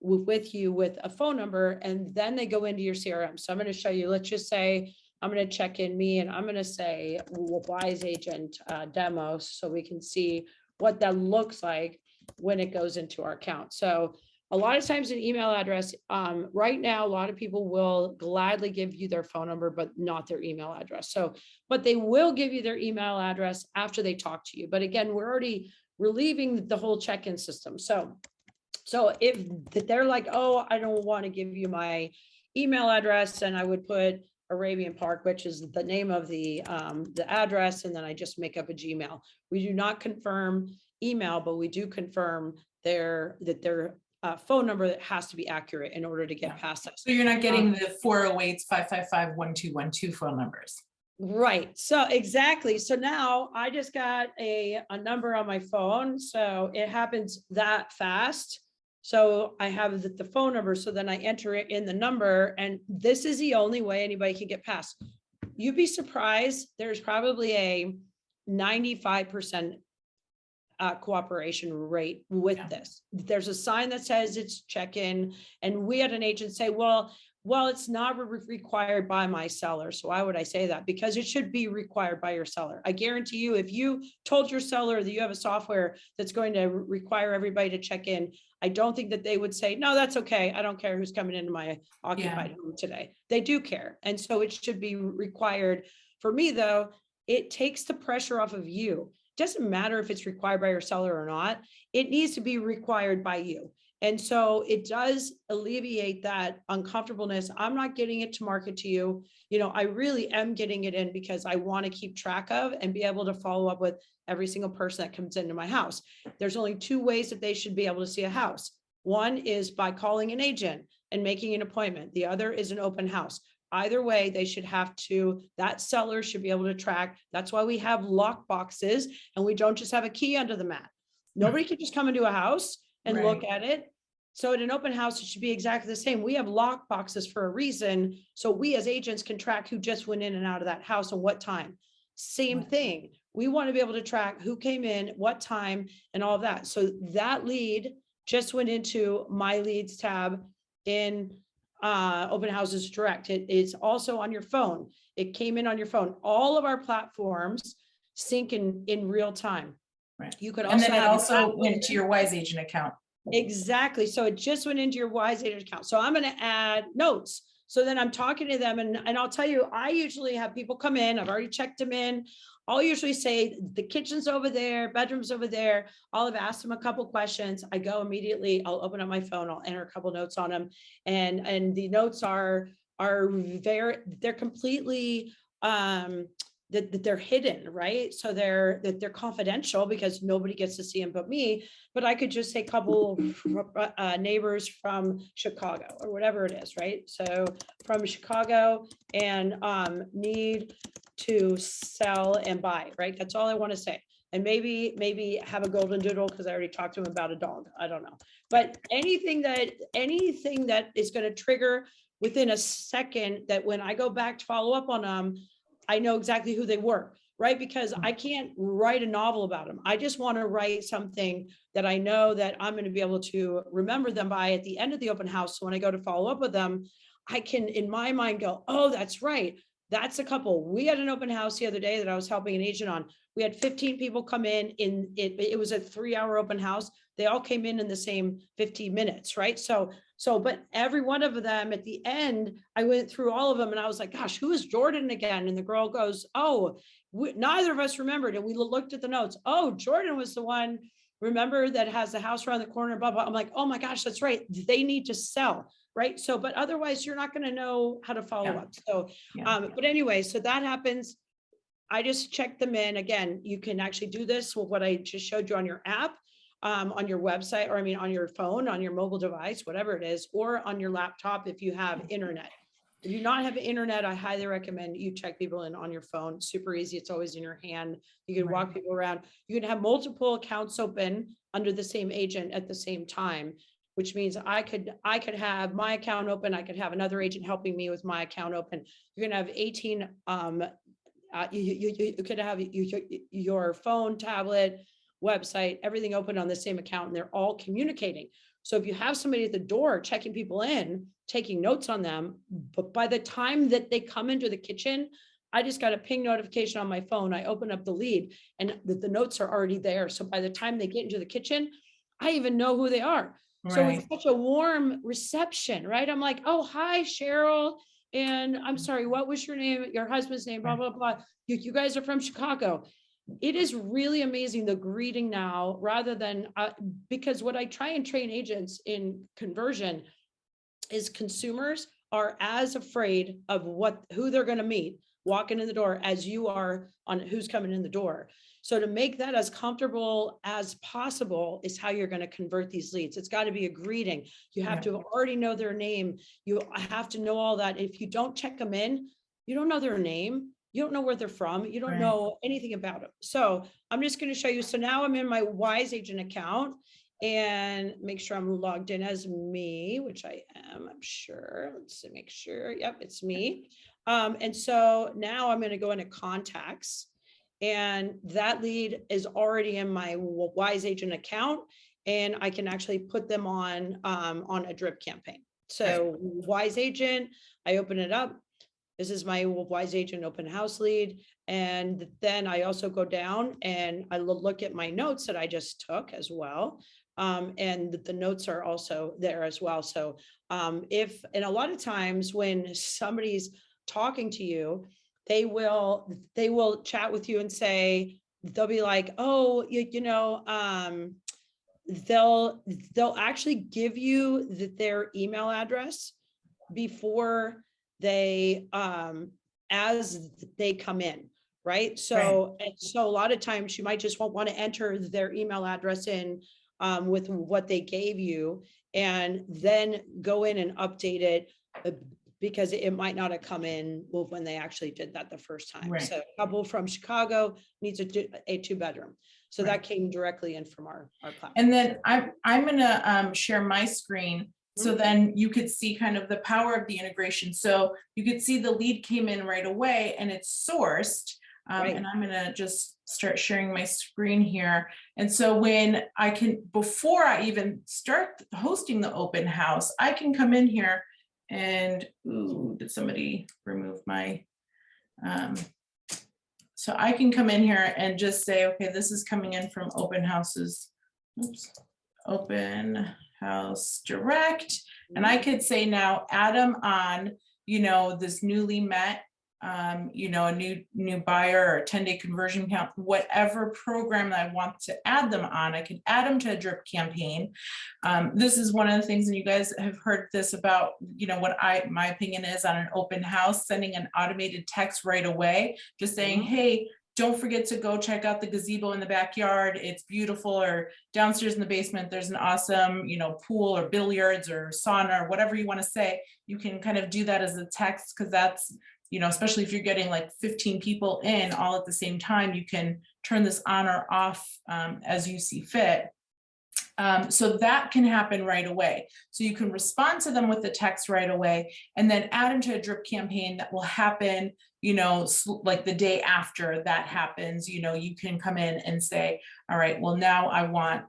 with you with a phone number, and then they go into your CRM. So I'm going to show you, let's just say, I'm going to check in me and I'm going to say Wise Agent demo so we can see what that looks like when it goes into our account. So a lot of times an email address, right now, a lot of people will gladly give you their phone number, but not their email address. So, but they will give you their email address after they talk to you. But again, we're already relieving the whole check-in system. So if they're like, oh, I don't want to give you my email address, and I would put Arabian Park, which is the name of the address, and then I just make up a Gmail. We do not confirm email, but we do confirm that they're phone number that has to be accurate in order to get past us. So you're not getting the 408-555-1212 phone numbers. Right. So exactly. So now I just got a number on my phone. So it happens that fast. So I have the phone number. So then I enter it in the number, and this is the only way anybody can get past. You'd be surprised. There's probably a 95% cooperation rate with this. There's a sign that says it's check-in, and we had an agent say, well, it's not required by my seller. So why would I say that? Because it should be required by your seller. I guarantee you, if you told your seller that you have a software that's going to require everybody to check in, I don't think that they would say, no, that's okay. I don't care who's coming into my occupied home today. They do care. And so it should be required. For me, though, it takes the pressure off of you. It doesn't matter if it's required by your seller or not. It needs to be required by you. And so it does alleviate that uncomfortableness. I'm not getting it to market to you. You know, I really am getting it in because I want to keep track of and be able to follow up with every single person that comes into my house. There's only two ways that they should be able to see a house. One is by calling an agent and making an appointment. The other is an open house. Either way, they should have to, that seller should be able to track. That's why we have lock boxes, and we don't just have a key under the mat. Nobody can just come into a house and look at it. So at an open house, it should be exactly the same. We have lock boxes for a reason. So we as agents can track who just went in and out of that house and what time. Same thing. We want to be able to track who came in, what time, and all of that. So that lead just went into my leads tab in Open Houses Direct. It is also on your phone. It came in on your phone. All of our platforms sync in real time. Right. You could and also then it also went to your Wise Agent account. Exactly. So it just went into your Wise Agent account. So I'm going to add notes. So then I'm talking to them, and I'll tell you, I usually have people come in. I've already checked them in. I'll usually say the kitchen's over there, bedroom's over there. I'll have asked them a couple questions. I go immediately. I'll open up my phone. I'll enter a couple notes on them, and the notes are they're completely that they're hidden, right? So they're confidential because nobody gets to see them but me. But I could just say couple neighbors from Chicago or whatever it is, right? So from Chicago and need to sell and buy, right? That's all I want to say. And maybe have a golden doodle because I already talked to him about a dog. I don't know. But anything that is going to trigger within a second, that when I go back to follow up on them, I know exactly who they were, right? Because I can't write a novel about them. I just want to write something that I know that I'm going to be able to remember them by at the end of the open house. So when I go to follow up with them, I can, in my mind, go, oh, that's right. That's a couple. We had an open house the other day that I was helping an agent on. We had 15 people come in it was a 3-hour open house. They all came in the same 15 minutes, right? So, but every one of them at the end, I went through all of them and I was like, gosh, who is Jordan again? And the girl goes, oh, neither of us remembered. And we looked at the notes. Oh, Jordan was the one, remember, that has the house around the corner, blah, blah. I'm like, oh my gosh, that's right. They need to sell, right? So, but otherwise you're not going to know how to follow up. So, but anyway, so that happens. I just check them in. Again, you can actually do this with what I just showed you on your app, on your website, or on your phone, on your mobile device, whatever it is, or on your laptop if you have internet. If you not have internet, I highly recommend you check people in on your phone. Super easy. It's always in your hand. You can walk people around. You can have multiple accounts open under the same agent at the same time, which means I could have my account open. I could have another agent helping me with my account open. You're going to have 18, you could have your phone, tablet, website, everything open on the same account, and they're all communicating. So if you have somebody at the door checking people in, taking notes on them, but by the time that they come into the kitchen, I just got a ping notification on my phone. I open up the lead and the notes are already there. So by the time they get into the kitchen, I even know who they are. Right. So it's such a warm reception, right? I'm like, oh, hi, Cheryl. And I'm sorry, what was your name? Your husband's name, blah, blah, blah. You guys are from Chicago. It is really amazing, the greeting now, rather than, because what I try and train agents in conversion is consumers are as afraid of who they're going to meet walking in the door as you are on who's coming in the door. So to make that as comfortable as possible is how you're going to convert these leads. It's got to be a greeting. You have to already know their name. You have to know all that. If you don't check them in, you don't know their name. You don't know where they're from. You don't know anything about them. So I'm just going to show you. So now I'm in my Wise Agent account and make sure I'm logged in as me, which I am, I'm sure. Let's see, make sure. Yep, it's me. And so now I'm going to go into contacts, and that lead is already in my Wise Agent account, and I can actually put them on a drip campaign. So Wise Agent, I open it up. This is my Wise Agent open house lead. And then I also go down and I look at my notes that I just took as well. And the notes are also there as well. So and a lot of times when somebody's talking to you, they will chat with you and say, they'll be like, oh, they'll actually give you their email address before they as they come in, right? So and so a lot of times you might just want to enter their email address in with what they gave you, and then go in and update it because it might not have come in when they actually did that the first time. So a couple from Chicago needs a 2-bedroom. So that came directly in from our platform. And then I'm gonna share my screen. So then you could see kind of the power of the integration. So you could see the lead came in right away and it's sourced. And I'm gonna just start sharing my screen here. And so when I can, before I even start hosting the open house, I can come in here and, ooh, did somebody remove my, so I can come in here and just say, okay, this is coming in from open houses, oops, open house direct. And I could say now, add them on, this newly met, a new buyer or a 10-day conversion count, whatever program that I want to add them on, I can add them to a drip campaign. This is one of the things, and you guys have heard this about, what my opinion is on an open house, sending an automated text right away, just saying, hey, don't forget to go check out the gazebo in the backyard. It's beautiful. Or downstairs in the basement, there's an awesome, pool or billiards or sauna or whatever you want to say. You can kind of do that as a text, because that's, especially if you're getting like 15 people in all at the same time, you can turn this on or off as you see fit. So that can happen right away. So you can respond to them with the text right away, and then add them to a drip campaign that will happen, like the day after that happens. You can come in and say, all right, well, now I want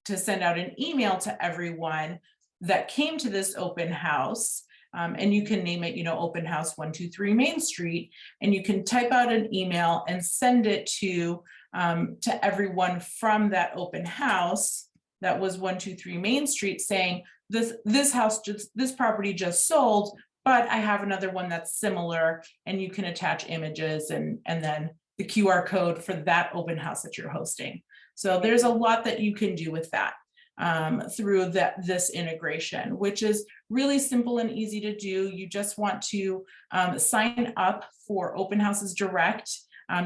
to send out an email to everyone that came to this open house. And you can name it, open house 123 Main Street, and you can type out an email and send it to everyone from that open house that was 123 Main Street, saying this property just sold, but I have another one that's similar, and you can attach images and then the QR code for that open house that you're hosting. So there's a lot that you can do with that through this integration, which is really simple and easy to do. You just want to sign up for Open Houses Direct.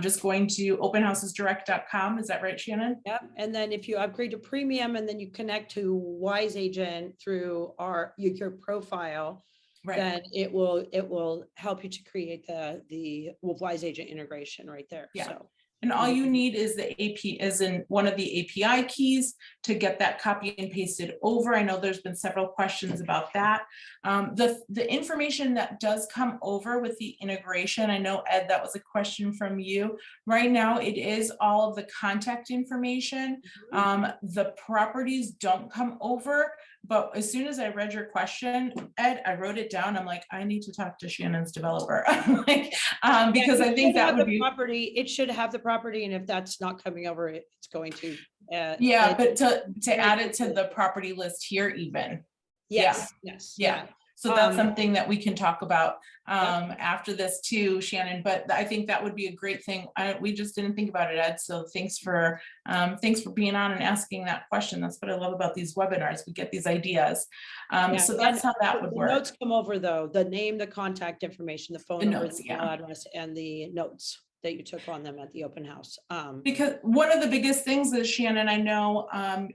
Just going to openhousesdirect.com. Is that right, Shannon? Yep. And then if you upgrade to premium and then you connect to Wise Agent through your profile, then it will help you to create the Wise Agent integration right there. Yeah. So. And all you need is the AP, as in one of the API keys, to get that copy and pasted over. I know there's been several questions about that. The information that does come over with the integration, I know, Ed, that was a question from you. Right now, it is all of the contact information. The properties don't come over, but as soon as I read your question, Ed, I wrote it down. I'm like, I need to talk to Shannon's developer. Because I think that would be property. It should have the property, and if that's not coming over, it's going to. But to add it to the property list here, even. Yes. Yeah. So that's something that we can talk about Yep. after this too, Shannon, but I think that would be a great thing. We just didn't think about it, Ed. So thanks for being on and asking that question. That's what I love about these webinars. We get these ideas. Yeah, So and that's how that would the work. notes come over though, the name, the contact information, the phone The number, notes, the email address, and the notes that you took on them at the open house. Because one of the biggest things is, Shannon, I know,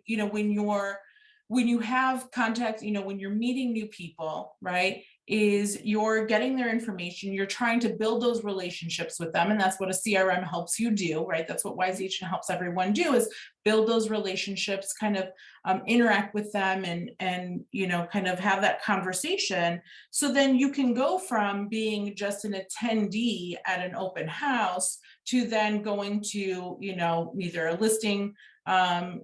you know, when you have contact, you know, when you're meeting new people, right, is you're getting their information, you're trying to build those relationships with them. And that's what a CRM helps you do, right? That's what Wise Agent helps everyone do, is build those relationships, kind of interact with them and, you know, kind of have that conversation. So then you can go from being just an attendee at an open house to then going to, you know, either a listing,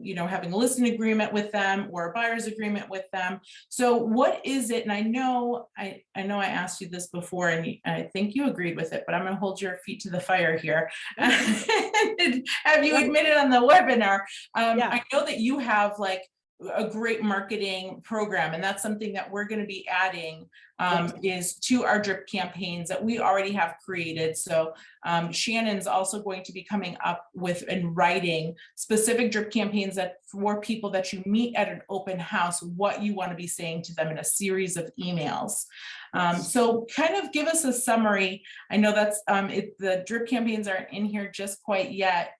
you know, having a listing agreement with them or a buyer's agreement with them. So what is it? And I know I asked you this before and I think you agreed with it, but I'm going to hold your feet to the fire here. Have you admitted on the webinar? I know that you have like a great marketing program, and that's something that we're going to be adding is to our drip campaigns that we already have created. So Shannon's also going to be coming up with and writing specific drip campaigns that for people that you meet at an open house, what you want to be saying to them in a series of emails. So kind of give us a summary. I know that's the drip campaigns aren't in here just quite yet.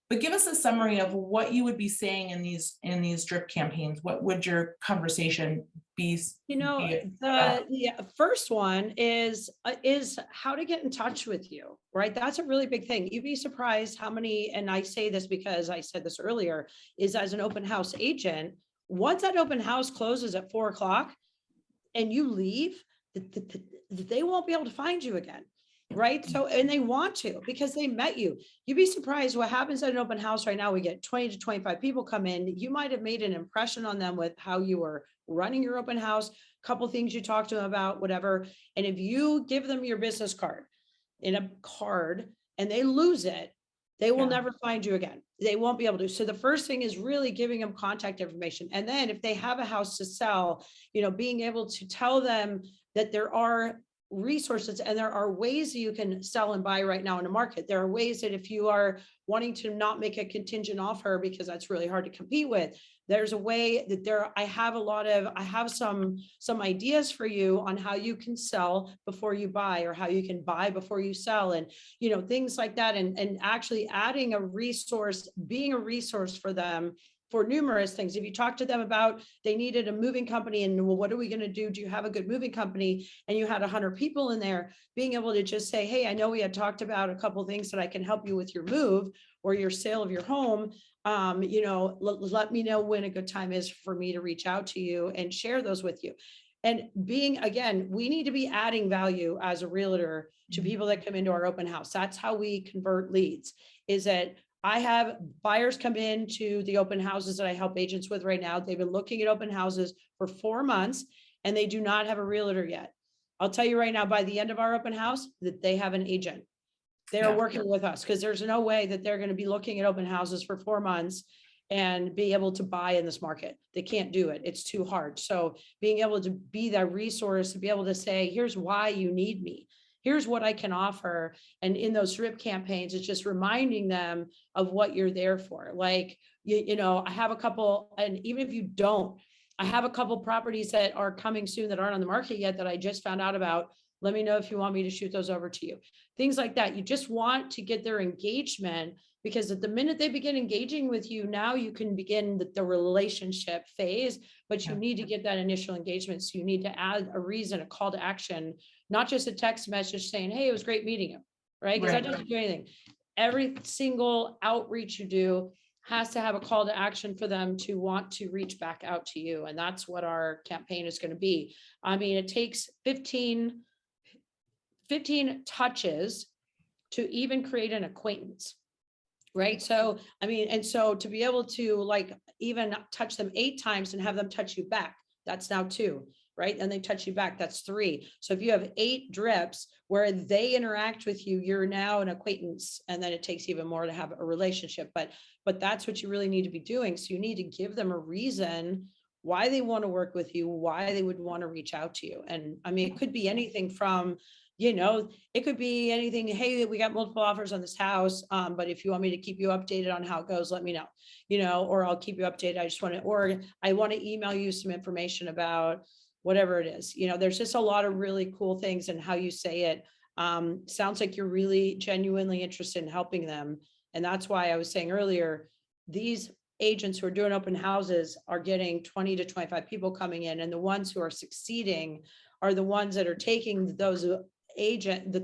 But give us a summary of what you would be saying in these drip campaigns. What would your conversation be? You know, the first one is how to get in touch with you, right? That's a really big thing. You'd be surprised how many, and I say this because I said this earlier, is as an open house agent, once that open house closes at 4 o'clock and you leave, they won't be able to find you again. Right. So, and they want to, because they met you. You'd be surprised what happens at an open house right now. We get 20 to 25 people come in. You might have made an impression on them with how you were running your open house, a couple things you talked to them about, whatever. And if you give them your business card in a card and they lose it, they will never find you again. They won't be able to. So the first thing is really giving them contact information. And then if they have a house to sell, you know, being able to tell them that there are resources and there are ways that you can sell and buy right now in the market. There are ways that if you are wanting to not make a contingent offer because that's really hard to compete with, there's a way that I have some ideas for you on how you can sell before you buy, or how you can buy before you sell, and you know, things like that, and actually adding a resource, being a resource for them for numerous things. If you talk to them about they needed a moving company and, well, what are we going to do? Do you have a good moving company? And you had 100 people in there, being able to just say, hey, I know we had talked about a couple of things that I can help you with your move or your sale of your home. You know, let me know when a good time is for me to reach out to you and share those with you. And being, again, we need to be adding value as a realtor to people that come into our open house. That's how we convert leads, is that I have buyers come into the open houses that I help agents with right now. They've been looking at open houses for 4 months and they do not have a realtor yet. I'll tell you right now, by the end of our open house, that they have an agent. They're working with us, because there's no way that they're going to be looking at open houses for 4 months and be able to buy in this market. They can't do it. It's too hard. So being able to be that resource, to be able to say, here's why you need me. Here's what I can offer. And in those drip campaigns, it's just reminding them of what you're there for. Like, you know, I have a couple, and even if you don't, I have a couple properties that are coming soon that aren't on the market yet that I just found out about. Let me know if you want me to shoot those over to you. Things like that. You just want to get their engagement, because at the minute they begin engaging with you, now you can begin the relationship phase, but you need to get that initial engagement. So you need to add a reason, a call to action, not just a text message saying, hey, it was great meeting you, right? Because that doesn't do anything. Every single outreach you do has to have a call to action for them to want to reach back out to you. And that's what our campaign is going to be. I mean, it takes 15 touches to even create an acquaintance. Right. So, I mean, and so to be able to like even touch them 8 times and have them touch you back, that's now 2, right? And they touch you back, that's 3. So if you have 8 drips where they interact with you, you're now an acquaintance. And then it takes even more to have a relationship. But that's what you really need to be doing. So you need to give them a reason why they want to work with you, why they would want to reach out to you. And I mean, it could be anything from, it could be anything. Hey, we got multiple offers on this house. But if you want me to keep you updated on how it goes, let me know, or I'll keep you updated. I just want to, or I want to email you some information about whatever it is. There's just a lot of really cool things, and how you say it sounds like you're really genuinely interested in helping them. And that's why I was saying earlier, these agents who are doing open houses are getting 20 to 25 people coming in. And the ones who are succeeding are the ones that are taking those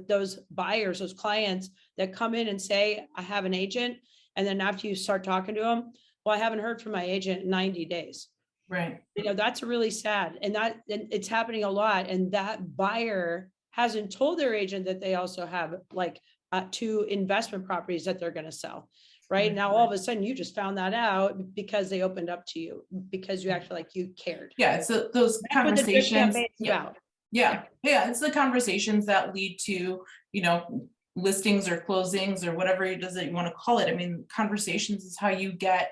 those buyers, those clients that come in and say, I have an agent. And then after you start talking to them, well, I haven't heard from my agent in 90 days. Right. That's really sad. And it's happening a lot. And that buyer hasn't told their agent that they also have like 2 investment properties that they're going to sell. Right now, all of a sudden, you just found that out because they opened up to you, because you acted like you cared. Yeah, it's those conversations. Yeah, it's the conversations that lead to, listings or closings or whatever it is that you want to call it. I mean, conversations is how you get,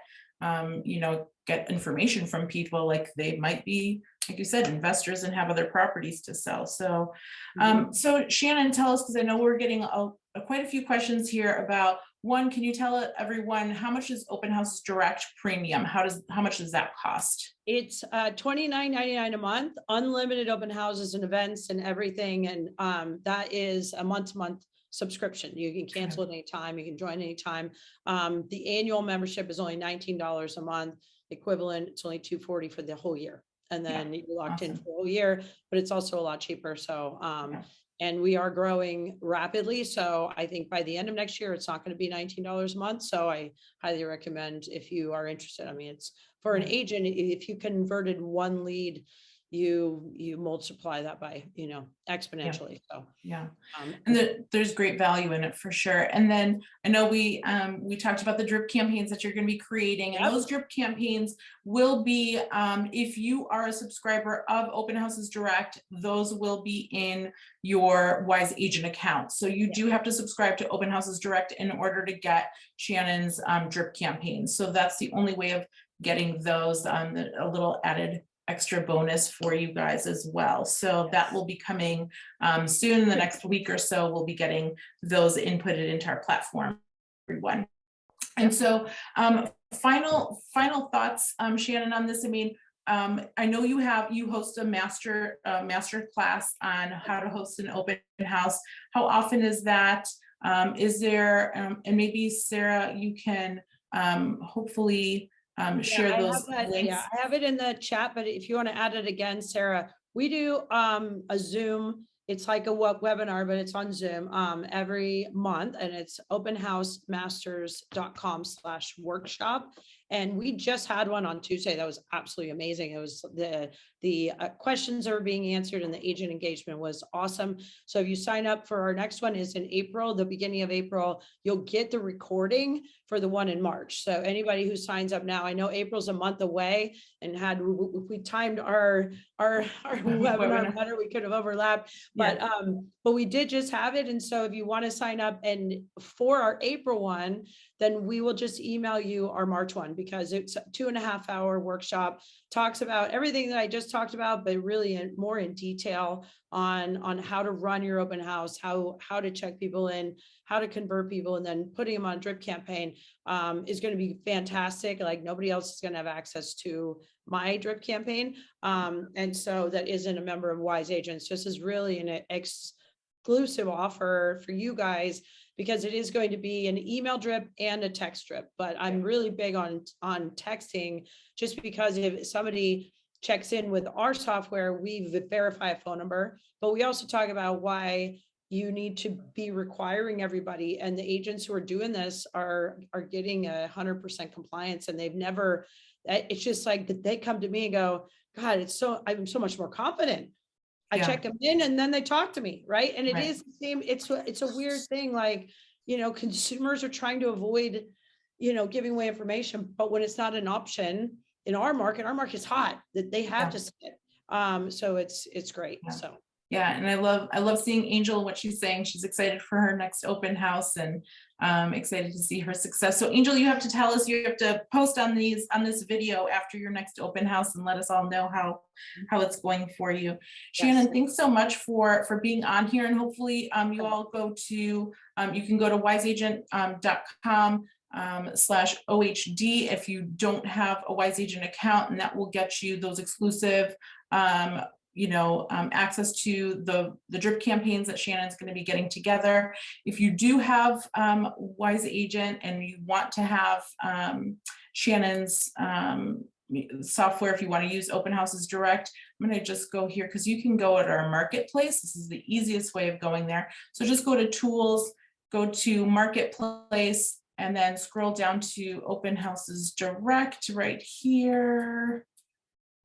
get information from people. Like, they might be, like you said, investors and have other properties to sell. So, so Shannon, tell us, because I know we're getting quite a few questions here about, one, can you tell everyone how much is Open Houses Direct premium? How much does that cost? It's $29.99 a month, unlimited open houses and events and everything. And that is a month-to-month subscription. You can cancel at any time. You can join anytime. The annual membership is only $19 a month, equivalent. It's only $240 for the whole year. And then you're locked in for the whole year, but it's also a lot cheaper. So, and we are growing rapidly. So I think by the end of next year, it's not going to be $19 a month. So I highly recommend, if you are interested. I mean, it's for an agent, if you converted 1 lead, you multiply that by, exponentially. So and there's great value in it for sure. And then I know we talked about the drip campaigns that you're going to be creating, and those drip campaigns will be, if you are a subscriber of Open Houses Direct, those will be in your Wise Agent account. So you do have to subscribe to Open Houses Direct in order to get Shannon's drip campaigns. So that's the only way of getting those, a little added extra bonus for you guys as well. So that will be coming soon. In the next week or so, we'll be getting those inputted into our platform, everyone. And so final thoughts, Shannon, on this. I mean, I know you host a master class on how to host an open house. How often is that? Is there, and maybe Sarah, you can hopefully share those links. Yeah, I have it in the chat, but if you want to add it again, Sarah, we do a Zoom. It's like a webinar, but it's on Zoom every month, and it's openhousemasters.com/workshop. And we just had one on Tuesday. That was absolutely amazing. It was the questions that were being answered, and the agent engagement was awesome. So if you sign up for our next one, is in April, the beginning of April, you'll get the recording for the one in March. So anybody who signs up now, I know April's a month away, and if we timed our webinar better, we could have overlapped. But we did just have it. And so if you want to sign up and for our April one, then we will just email you our March one, because it's a 2.5-hour workshop, talks about everything that I just talked about, but really more in detail on how to run your open house, how to check people in, how to convert people, and then putting them on drip campaign is going to be fantastic. Like, nobody else is going to have access to my drip campaign. And so that isn't a member of Wise Agents. This is really an exclusive offer for you guys, because it is going to be an email drip and a text drip. But I'm really big on texting, just because if somebody checks in with our software, we verify a phone number, but we also talk about why you need to be requiring everybody. And the agents who are doing this are getting 100% compliance, and they've never, it's just like they come to me and go, God, I'm so much more confident. I check them in and then they talk to me. Right. And it is the same. It's a weird thing. Like, consumers are trying to avoid, giving away information, but when it's not an option in our market's hot, that they have to see it. So it's great. So. Yeah, and I love seeing Angel and what she's saying. She's excited for her next open house and excited to see her success. So Angel, you have to tell us, you have to post on this video after your next open house and let us all know how it's going for you. Shannon, thanks so much for being on here, and hopefully you all go to you can go to wiseagent.com /OHD if you don't have a Wise Agent account, and that will get you those exclusive access to the drip campaigns that Shannon's going to be getting together. If you do have Wise Agent and you want to have Shannon's software, if you want to use Open Houses Direct, I'm going to just go here because you can go at our marketplace. This is the easiest way of going there. So just go to Tools, go to Marketplace, and then scroll down to Open Houses Direct right here.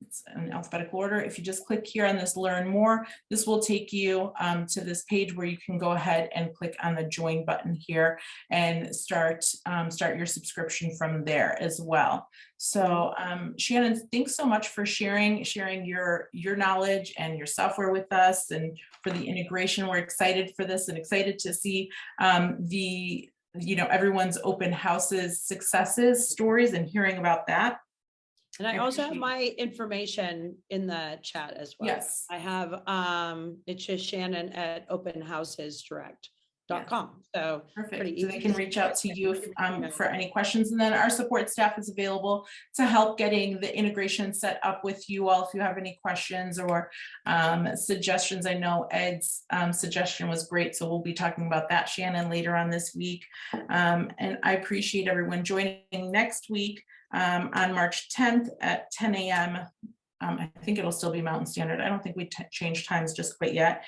It's in alphabetical order. If you just click here on this Learn More, this will take you to this page where you can go ahead and click on the Join button here and start your subscription from there as well. So Shannon, thanks so much for sharing your knowledge and your software with us, and for the integration. We're excited for this and excited to see everyone's open houses successes stories and hearing about that. And I also have my information in the chat as well. Yes. I have, it's just Shannon at openhousesdirect.com. So perfect. So they can reach out to you for any questions. And then our support staff is available to help getting the integration set up with you all if you have any questions or suggestions. I know Ed's suggestion was great, so we'll be talking about that, Shannon, later on this week. And I appreciate everyone joining next week on March 10th at 10 a.m. I think it'll still be Mountain Standard. I don't think we changed times just quite yet.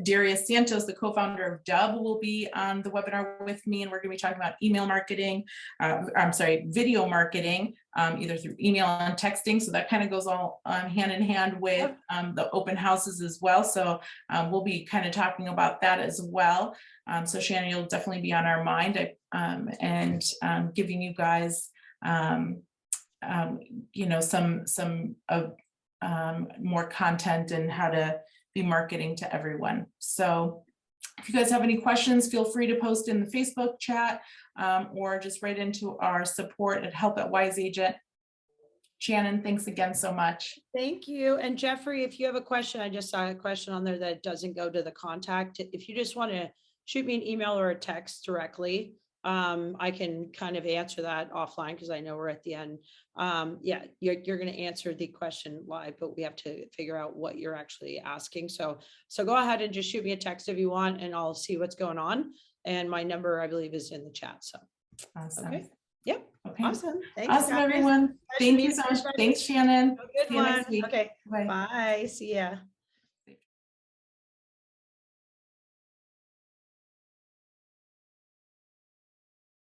Darius Santos, the co-founder of Dub, will be on the webinar with me, and we're going to be talking about email marketing. Video marketing, either through email and texting. So that kind of goes all hand in hand with the open houses as well. So we'll be kind of talking about that as well. So Shannon, you'll definitely be on our mind and giving you guys some more content and how to be marketing to everyone. So if you guys have any questions, feel free to post in the Facebook chat or just write into our support at help@wiseagent. Shannon, thanks again so much. Thank you. And Jeffrey, if you have a question, I just saw a question on there that doesn't go to the contact. If you just want to shoot me an email or a text directly, I can kind of answer that offline because I know we're at the end. Yeah, you're going to answer the question live, but we have to figure out what you're actually asking. So go ahead and just shoot me a text if you want, and I'll see what's going on. And my number, I believe, is in the chat. So awesome. Okay. Yep. Okay. Awesome. Thanks, awesome, guys. everyone. Thank you so much. Thanks, Shannon. Good one. Okay. Bye. Bye. See ya.